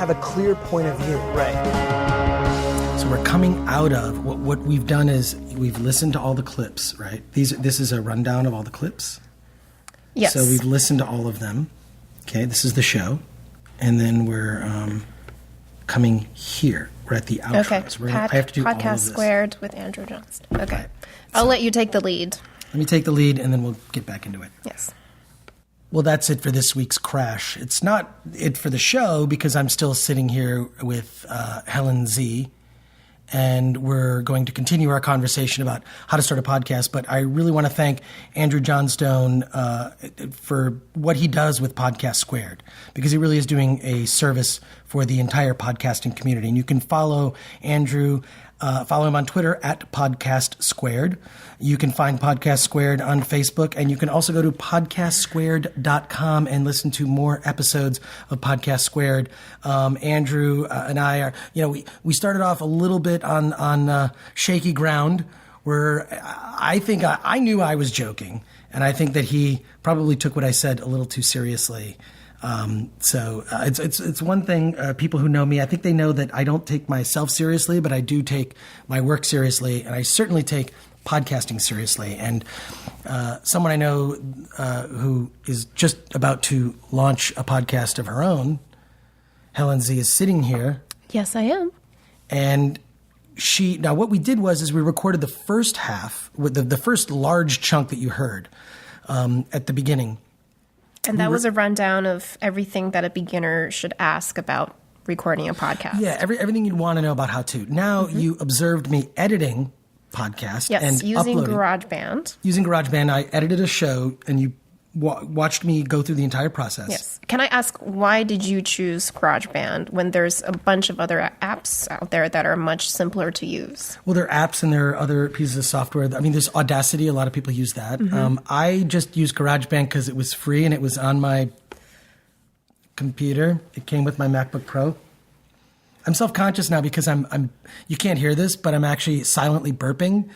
a clear point of view. Right. So we're coming out of what we've done is we've listened to all the clips, right? This is a rundown of all the clips. Yes. So we've listened to all of them. Okay, this is the show. And then we're coming here. We're at the outro. Okay. So I have to do all of Podcast this. Squared with Andrew Johnstone. Okay. Right. I'll let you take the lead. Let me take the lead, and then we'll get back into it. Yes. Well, that's it for this week's Crash. It's not it for the show because I'm still sitting here with Helen Z, and we're going to continue our conversation about how to start a podcast. But I really want to thank Andrew Johnstone for what he does with Podcast Squared, because he really is doing a service for the entire podcasting community. And you can follow Andrew, follow him on Twitter at Podcast Squared. You can find Podcast Squared on Facebook, and you can also go to podcastsquared.com and listen to more episodes of Podcast Squared. Andrew and I are, we started off a little bit on shaky ground where I think I knew I was joking, and I think that he probably took what I said a little too seriously. It's one thing. People who know me, I think they know that I don't take myself seriously, but I do take my work seriously, and I certainly take podcasting seriously. And someone I know who is just about to launch a podcast of her own, Helen Z, is sitting here. Yes, I am. And now what we did was we recorded the first half, with the first large chunk that you heard at the beginning. And that was a rundown of everything that a beginner should ask about recording a podcast. Yeah, everything you'd want to know about how to. Now you observed me editing podcast and using uploading. GarageBand. Using GarageBand, I edited a show, and you watched me go through the entire process. Yes. Can I ask, why did you choose GarageBand when there's a bunch of other apps out there that are much simpler to use? Well, there are apps and there are other pieces of software. I mean, there's Audacity. A lot of people use that. I just used GarageBand because it was free and it was on my computer. It came with my MacBook Pro. I'm self-conscious now because you can't hear this, but I'm actually silently burping,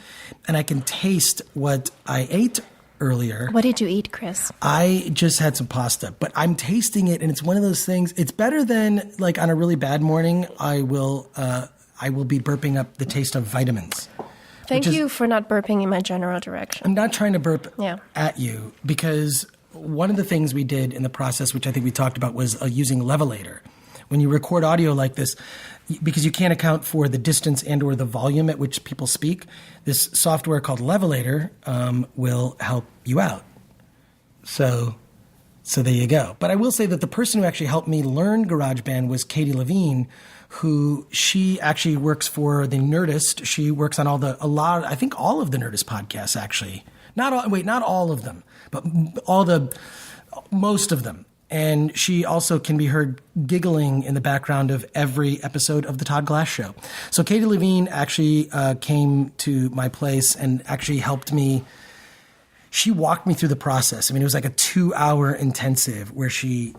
and I can taste what I ate earlier. What did you eat, Chris? I just had some pasta, but I'm tasting it, and it's one of those things. It's better than, like, on a really bad morning, I will be burping up the taste of vitamins. Thank you for not burping in my general direction. I'm not trying to burp Yeah. at you, because one of the things we did in the process, which I think we talked about, was using Levelator. When you record audio like this, because you can't account for the distance and or the volume at which people speak, this software called Levelator will help you out. So there you go. But I will say that the person who actually helped me learn GarageBand was Katie Levine, who she actually works for the Nerdist. She works on I think all of the Nerdist podcasts, actually. Not all of them, but most of them. And she also can be heard giggling in the background of every episode of The Todd Glass Show. So Katie Levine actually came to my place and actually helped me. She walked me through the process. I mean, it was like a 2-hour intensive where she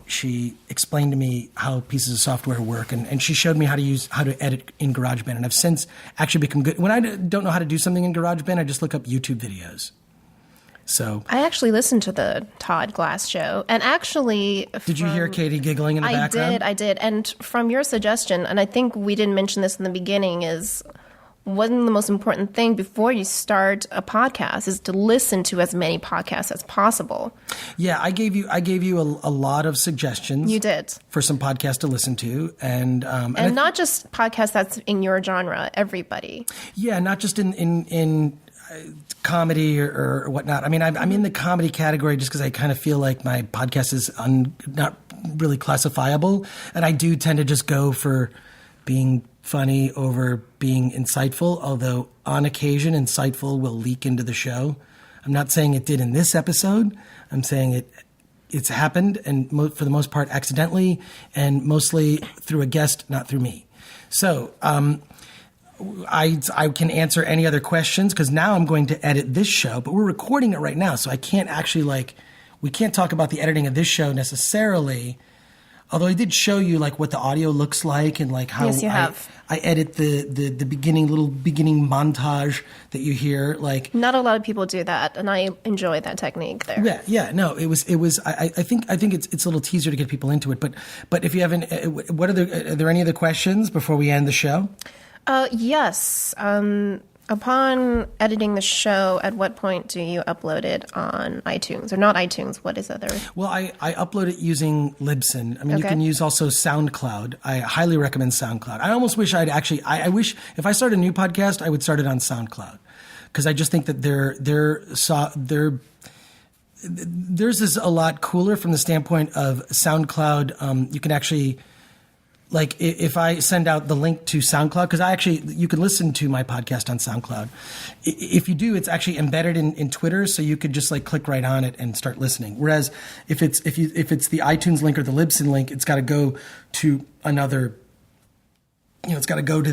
explained to me how pieces of software work, and she showed me how to edit in GarageBand. And I've since actually become good. When I don't know how to do something in GarageBand, I just look up YouTube videos. So I actually listened to the Todd Glass Show, and actually... Did you hear Katie giggling in the background? I did. And from your suggestion, and I think we didn't mention this in the beginning, is one of the most important thing before you start a podcast is to listen to as many podcasts as possible. Yeah, I gave you a lot of suggestions. You did. For some podcasts to listen to. And not just podcasts that's in your genre, everybody. Yeah, not just in comedy or whatnot. I mean, I'm in the comedy category just because I kind of feel like my podcast is not really classifiable, and I do tend to just go for being funny over being insightful, although on occasion insightful will leak into the show. I'm not saying it did in this episode. I'm saying it's happened, and for the most part accidentally, and mostly through a guest, not through me. So I can answer any other questions, because now I'm going to edit this show, but we're recording it right now, so I can't actually we can't talk about the editing of this show necessarily. Although I did show you what the audio looks like, and how yes, you have. I edit the beginning montage that you hear. Not a lot of people do that, and I enjoy that technique there. Yeah. No, it was. I think it's a little teaser to get people into it. But if you haven't, are there any other questions before we end the show? Yes. Upon editing the show, at what point do you upload it on iTunes? Or not iTunes, what is other? Well, I upload it using Libsyn. I mean, You can use also SoundCloud. I highly recommend SoundCloud. I almost wish I wish if I start a new podcast, I would start it on SoundCloud. Because I just think that theirs is a lot cooler from the standpoint of SoundCloud. You can actually... if I send out the link to SoundCloud, because you can listen to my podcast on SoundCloud. If you do, it's actually embedded in Twitter, so you could just click right on it and start listening. Whereas if it's the iTunes link or the Libsyn link, it's got to go to another. It's got to go to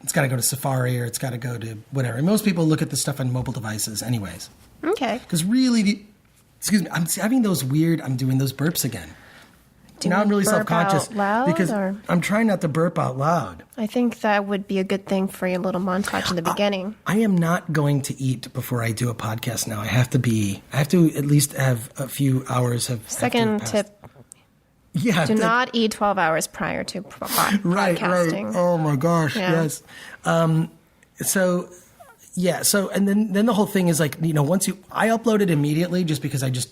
it's got to go to Safari, or it's got to go to whatever. And most people look at the stuff on mobile devices, anyways. Okay. Because really, excuse me, I'm having those weird. I'm doing those burps again. Now I'm really self-conscious because I'm trying not to burp out loud. I think that would be a good thing for your little montage in the beginning. I am not going to eat before I do a podcast now. I have to at least have a few hours of... Second tip, Yeah. Do not eat 12 hours prior to podcasting. Right. Oh my gosh. Yeah. Yes. So and then the whole thing is like, once I upload it immediately just because I just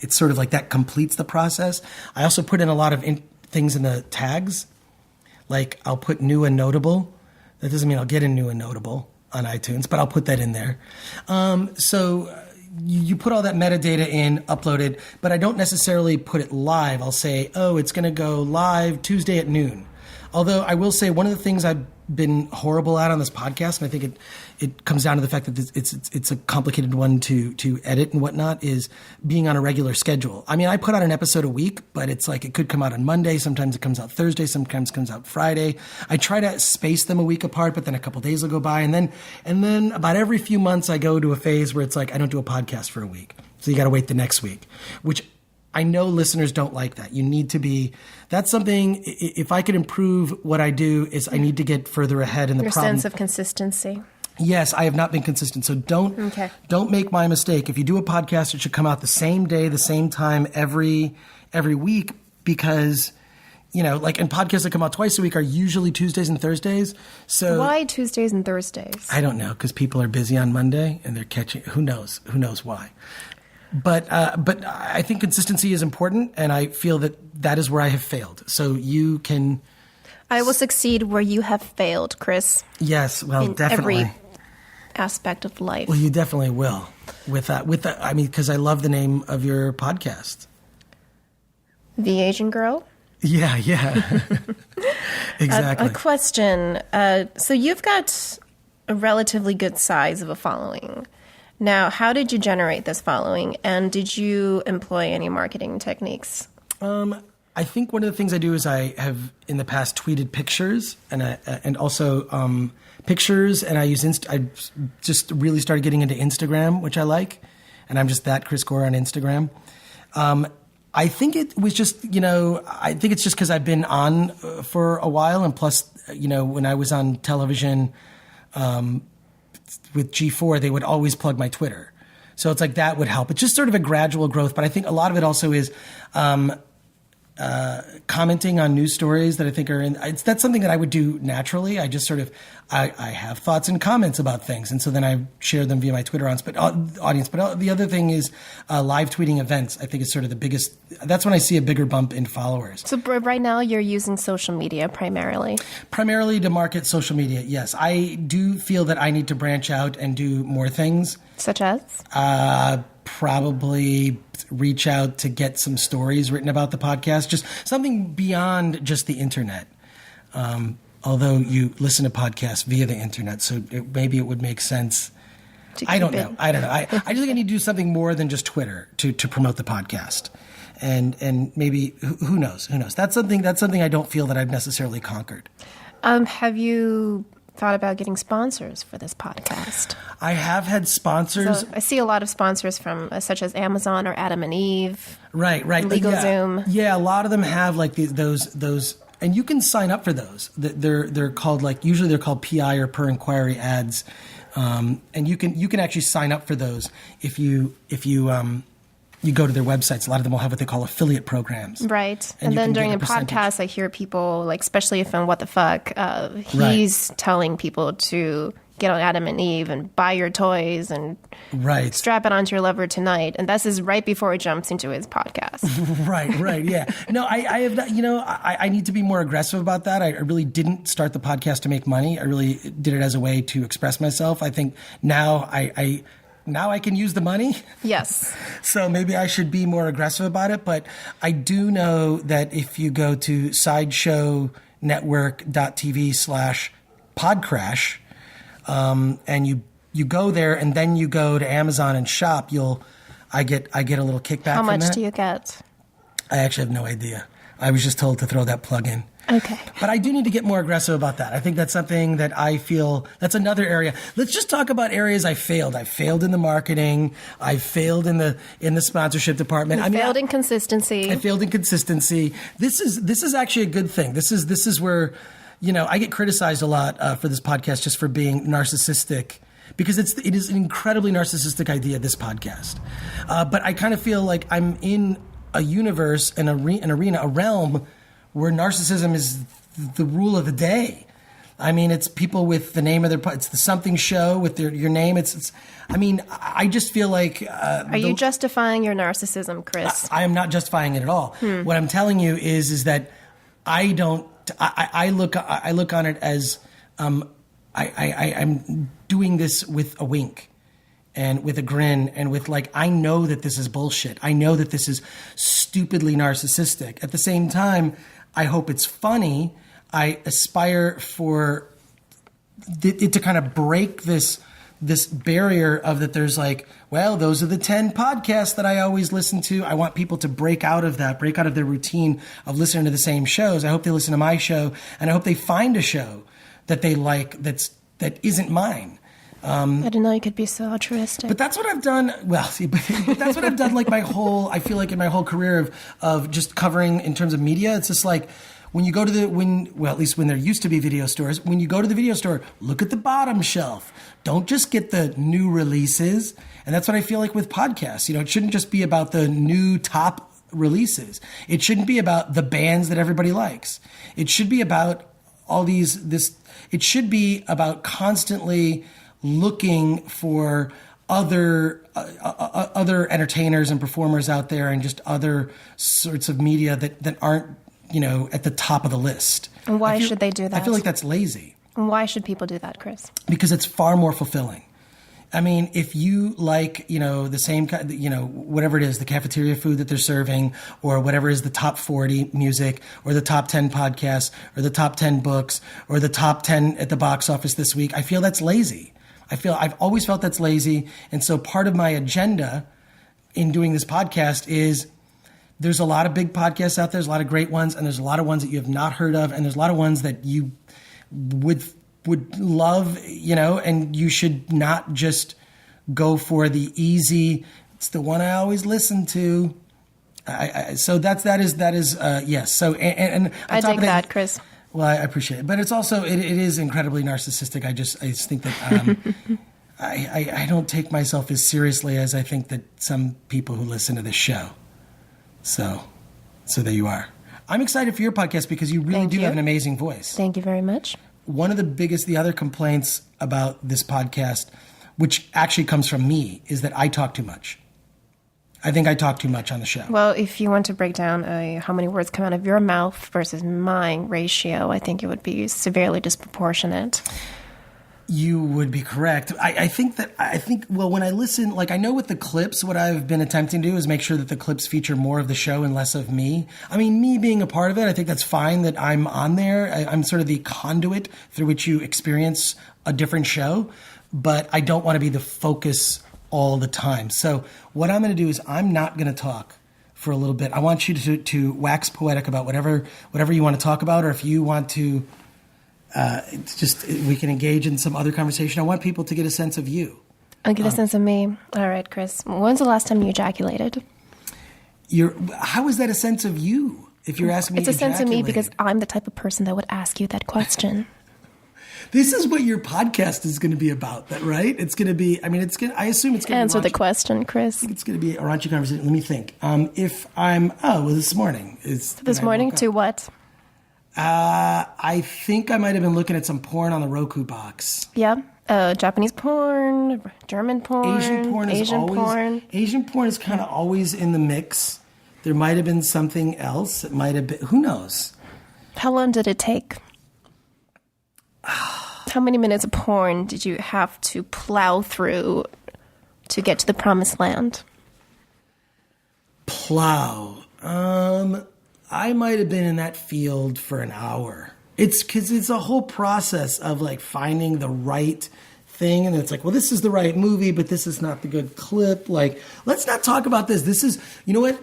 it's sort of like that completes the process. I also put in a lot of things in the tags. Like I'll put new and notable. That doesn't mean I'll get a new and notable on iTunes, but I'll put that in there. So you put all that metadata in, upload it, but I don't necessarily put it live. I'll say, it's going to go live Tuesday at noon. Although I will say one of the things I've been horrible at on this podcast, and I think it comes down to the fact that it's a complicated one to edit and whatnot, is being on a regular schedule. I mean, I put out an episode a week, but it's like it could come out on Monday. Sometimes it comes out Thursday. Sometimes it comes out Friday. I try to space them a week apart, but then a couple days will go by. And then about every few months, I go to a phase where it's like I don't do a podcast for a week. So you got to wait the next week, which I know listeners don't like that. You need to be, that's something, if I could improve what I do, is I need to get further ahead in the problem. Your sense of consistency. Yes, I have not been consistent. So don't make my mistake. If you do a podcast, it should come out the same day, the same time every week, because, like in podcasts that come out twice a week are usually Tuesdays and Thursdays. So why Tuesdays and Thursdays? I don't know, because people are busy on Monday and they're catching, who knows why. But I think consistency is important, and I feel that is where I have failed. So you can... I will succeed where you have failed, Chris. Yes, well, in definitely. Every aspect of life. Well, you definitely will. With that, I mean, because I love the name of your podcast. The Asian Girl? Yeah. Exactly. A question. So you've got a relatively good size of a following. Now, how did you generate this following, and did you employ any marketing techniques? I think one of the things I do is I have in the past tweeted pictures and also pictures, and I just really started getting into Instagram, which I like, and I'm just that Chris Gore on Instagram. I think it was just, I think it's just because I've been on for a while, and plus, when I was on television, with G4, they would always plug my Twitter. So it's like that would help. It's just sort of a gradual growth. But I think a lot of it also is commenting on news stories that I think are that's something that I would do naturally. I just sort of, I have thoughts and comments about things. And so then I share them via my Twitter audience. But the other thing is live tweeting events, I think is sort of the biggest, that's when I see a bigger bump in followers. So right now you're using social media primarily? Primarily to market social media, yes. I do feel that I need to branch out and do more things. Such as? Probably reach out to get some stories written about the podcast, just something beyond just the internet. Although you listen to podcasts via the internet, so maybe it would make sense. I don't know. I just think I need to do something more than just Twitter to promote the podcast. And maybe, who knows? That's something I don't feel that I've necessarily conquered. Have you thought about getting sponsors for this podcast? I have had sponsors. So I see a lot of sponsors from such as Amazon or Adam and Eve. Right. LegalZoom. Yeah, a lot of them have like those, and you can sign up for those. They're called usually they're called PI or per inquiry ads, and you can actually sign up for those if you go to their websites. A lot of them will have what they call affiliate programs. Right. And then during the podcast, I hear people, especially if in What the Fuck, he's telling people to get on Adam and Eve and buy your toys and strap it onto your lover tonight. And this is right before he jumps into his podcast. Right, yeah. No, I have not, I need to be more aggressive about that. I really didn't start the podcast to make money. I really did it as a way to express myself. I think now now I can use the money. Yes. So maybe I should be more aggressive about it. But I do know that if you go to sideshownetwork.tv/PodCRASH, and you go there and then you go to Amazon and shop, I get a little kickback from that. How much do you get? I actually have no idea. I was just told to throw that plug in. Okay. But I do need to get more aggressive about that. I think that's something that I feel, that's another area. Let's just talk about areas I failed. I failed in the marketing. I failed in the sponsorship department. I failed in consistency. I failed in consistency. This is actually a good thing. This is where, I get criticized a lot for this podcast just for being narcissistic, because it is an incredibly narcissistic idea, this podcast. But I kind of feel like I'm in a universe, an arena, a realm where narcissism is the rule of the day. I mean, it's people with the name of it's the something show with your name. I mean, I just feel like. Are you justifying your narcissism, Chris? I am not justifying it at all. What I'm telling you is that I don't. I look on it as I'm doing this with a wink. And with a grin, and with I know that this is bullshit. I know that this is stupidly narcissistic. At the same time, I hope it's funny. I aspire for it to kind of break this barrier of that there's those are the 10 podcasts that I always listen to. I want people to break out of their routine of listening to the same shows. I hope they listen to my show, and I hope they find a show that they like that isn't mine. I didn't know you could be so altruistic. But that's what I've done. Well, see, but that's what I've done. I feel like in my whole career of just covering in terms of media, it's just when you go to at least when there used to be video stores, when you go to the video store, look at the bottom shelf. Don't just get the new releases. And that's what I feel like with podcasts. It shouldn't just be about the new top releases. It shouldn't be about the bands that everybody likes. It should be about it should be about constantly looking for other entertainers and performers out there, and just other sorts of media that aren't at the top of the list. And why should they do that? I feel like that's lazy. And why should people do that, Chris? Because it's far more fulfilling. I mean, if you like, the same, whatever it is, the cafeteria food that they're serving, or whatever is the top 40 music, or the top 10 podcasts, or the top 10 books, or the top 10 at the box office this week, I feel that's lazy. I've always felt that's lazy. And so part of my agenda in doing this podcast is there's a lot of big podcasts out there. There's a lot of great ones, and there's a lot of ones that you have not heard of. And there's a lot of ones that you would love, and you should not just go for the easy, it's the one I always listen to. So that is yes. So, and I dig that, Chris. Well, I appreciate it, but it's also it is incredibly narcissistic. I just think that I don't take myself as seriously as I think that some people who listen to this show. So there you are. I'm excited for your podcast because you really do have an amazing voice. Thank you very much. One of the other complaints about this podcast, which actually comes from me, is that I talk too much. I think I talk too much on the show. Well, if you want to break down how many words come out of your mouth versus mine ratio, I think it would be severely disproportionate. You would be correct. I think when I listen, I know with the clips, what I've been attempting to do is make sure that the clips feature more of the show and less of me. I mean, me being a part of it, I think that's fine that I'm on there. I'm sort of the conduit through which you experience a different show, but I don't want to be the focus all the time. So what I'm going to do is I'm not going to talk for a little bit. I want you to wax poetic about whatever you want to talk about, or if you want to we can engage in some other conversation. I want people to get a sense of you. I'll get a sense of me. All right, Chris. When's the last time you ejaculated? How is that a sense of you? If you're asking me, it's a sense of me because I'm the type of person that would ask you that question. This is what your podcast is going to be about, right? It's going to be. I mean, I assume it's going to answer the question, Chris. I think it's going to be a raunchy conversation. Let me think. If I'm this morning this morning to what? I think I might have been looking at some porn on the Roku box. Yeah. Japanese porn, German porn, Asian porn. Asian porn is kind of always in the mix. There might have been something else. It might have been. Who knows? How long did it take? How many minutes of porn did you have to plow through to get to the promised land? Plow. I might have been in that field for an hour. It's because it's a whole process of finding the right thing. And it's this is the right movie, but this is not the good clip. Let's not talk about this. This is, you know what?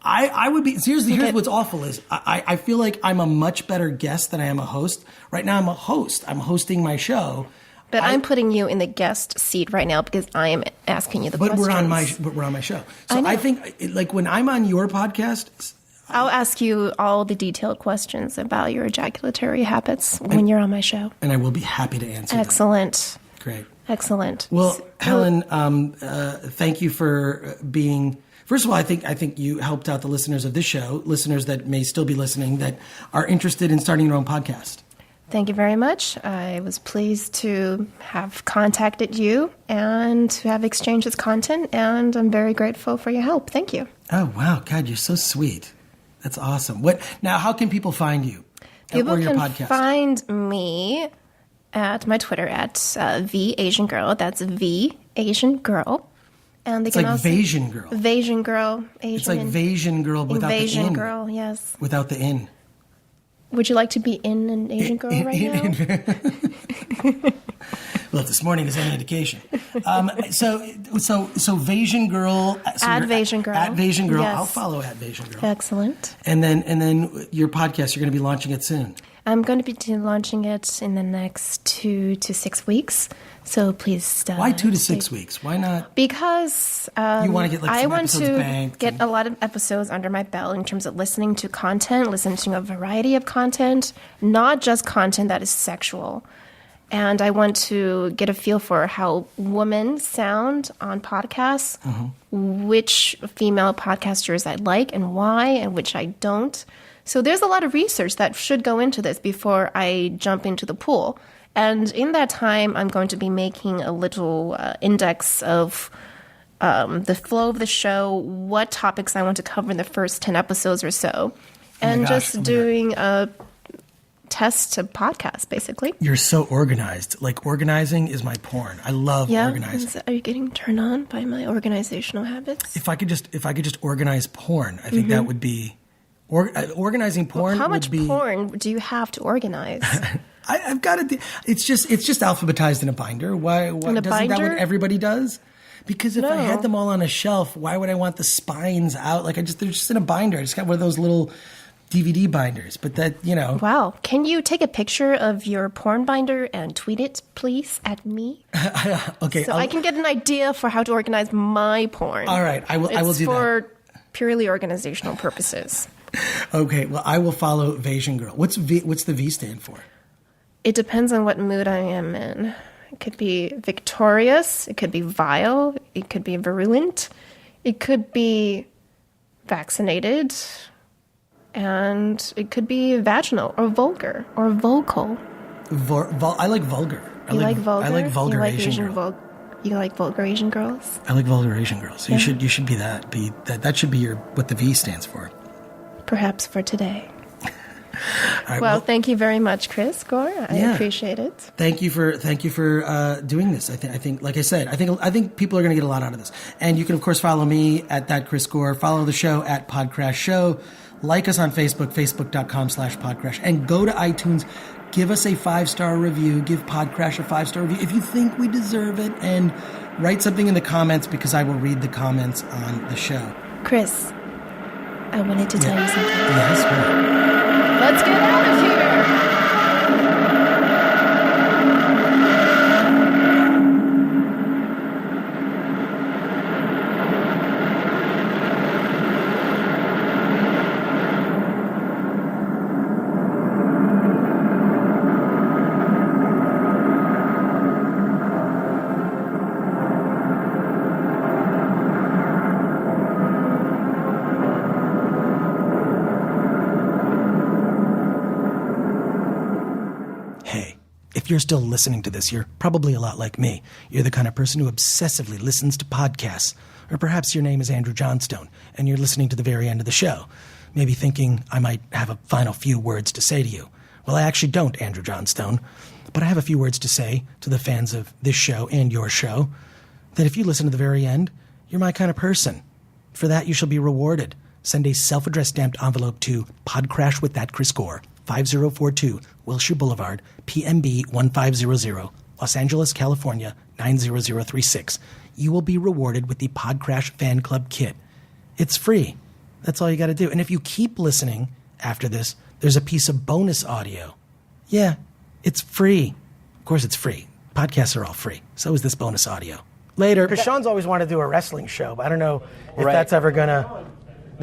I would be, here's what's awful is I feel like I'm a much better guest than I am a host. Right now I'm a host. I'm hosting my show. But I'm putting you in the guest seat right now because I am asking you the questions. But we're on my show. So I think when I'm on your podcast, I'll ask you all the detailed questions about your ejaculatory habits when you're on my show. And I will be happy to answer Excellent. Them. Great. Excellent. Well, Helen, thank you for being First of all, I think you helped out the listeners of this show, listeners that may still be listening that are interested in starting their own podcast. Thank you very much. I was pleased to have contacted you and to have exchanged this content, and I'm very grateful for your help. Thank you. Oh, wow. God, you're so sweet. That's awesome. Now, how can people find you? People or your can podcast? find me at my Twitter at V Asian Girl. That's V Asian Girl. And they It's can like also Vasian Girl. Vasian Girl. Asian. It's like Vasian Girl without the Invasion in. Girl, yes. Without the in. Would you like to be in an Asian Girl right now? Well, if this morning is any indication. So Vasian Girl. So At you're Vasian Girl. At Vasian Girl. Yes. I'll follow at Vasian Girl. Excellent. And then your podcast, you're going to be launching it soon. I'm going to be launching it in the next 2 to 6 weeks. So please. Why 2 to 6 weeks? Why not? Because You want to get I some want episodes to banked get a lot of episodes under my belt in terms of listening to content, listening to a variety of content, not just content that is sexual. And I want to get a feel for how women sound on podcasts, which female podcasters I like and why, and which I don't. So there's a lot of research that should go into this before I jump into the pool. And in that time, I'm going to be making a little index of the flow of the show, what topics I want to cover in the first 10 episodes or so, and just doing a test podcast, basically. You're so organized. Like, organizing is my porn. I love organizing. Are you getting turned on by my organizational habits? If I could just organize porn, I think that would be organizing porn. How much would be, porn do you have to organize? I've got to. It's just alphabetized in a binder. Why In a doesn't binder? that what everybody does? Because if I No. had them all on a shelf, why would I want the spines out? Like they're just in a binder. I just got one of those little DVD binders. But that Wow. Can you take a picture of your porn binder and tweet it, please, at me? Okay. So I can get an idea for how to organize my porn. All right. I will do It's for purely organizational purposes. that. Okay. Well, I will follow Vasian Girl. What's the V stand for? It depends on what mood I am in. It could be victorious. It could be vile. It could be virulent. It could be vaccinated. And it could be vaginal or vulgar or vocal. I like vulgar. You like vulgar? I like vulgar you like Asian girl. You like vulgar Asian girls? I like vulgar Asian girls. So you should be that. That should be what the V stands for. Perhaps for today. All right, Well, thank you very much, Chris, Gore. I Yeah. appreciate it. Thank you for doing this. I think, like I said, I think people are going to get a lot out of this. And you can of course follow me at that Chris Gore. Follow the show at PodCRASH Show. Like us on Facebook, facebook.com/PodCRASH, and go to iTunes. Give us a 5-star review. Give PodCRASH a 5-star review if you think we deserve it, and write something in the comments because I will read the comments on the show. Chris, I wanted to tell you something. Yes, well. Let's get out of here! If you're still listening to this, you're probably a lot like me. You're the kind of person who obsessively listens to podcasts. Or perhaps your name is Andrew Johnstone, and you're listening to the very end of the show, maybe thinking I might have a final few words to say to you. Well, I actually don't, Andrew Johnstone, but I have a few words to say to the fans of this show and your show, that if you listen to the very end, you're my kind of person. For that, you shall be rewarded. Send a self-addressed stamped envelope to PodCRASH with that Chris Gore, 5042 Wilshire Boulevard, PMB 1500, Los Angeles, California 90036. You will be rewarded with the PodCRASH Fan Club Kit. It's free. That's all you got to do. And if you keep listening after this, there's a piece of bonus audio. Yeah, it's free. Of course it's free. Podcasts are all free. So is this bonus audio. Later. Because Sean's always wanted to do a wrestling show, but I don't know if that's ever going to...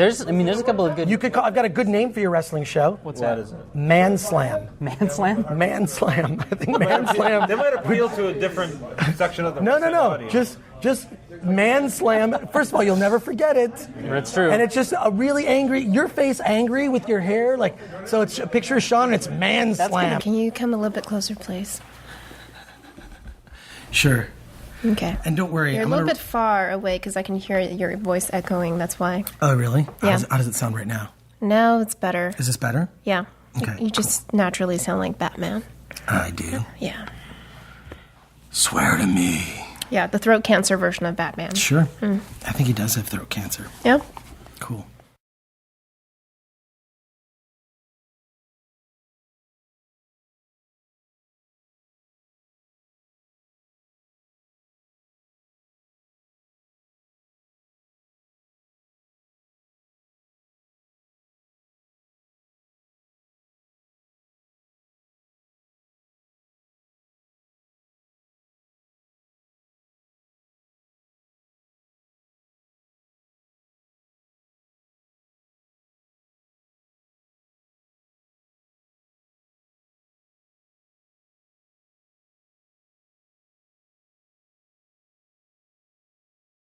There's a couple of good. You could call. I've got a good name for your wrestling show. What's What that? is it? Man Slam. Man Slam? Man Slam. I think Man Slam. They might appeal to a different section of the No. audience. Just Man Slam. First of all, you'll never forget it. That's true. And it's just a really angry, your face angry with your hair, like, so it's a picture of Sean and it's Man Slam. Can you come a little bit closer, please? Sure. Okay. And don't worry. You're a little bit far away because I can hear your voice echoing. That's why. Oh, really? Yeah. How does it sound right now? Now it's better. Is this better? Yeah. Okay. You just naturally sound like Batman. I do. Yeah. Swear to me. Yeah, the throat cancer version of Batman. Sure. I think he does have throat cancer. Yeah. Cool.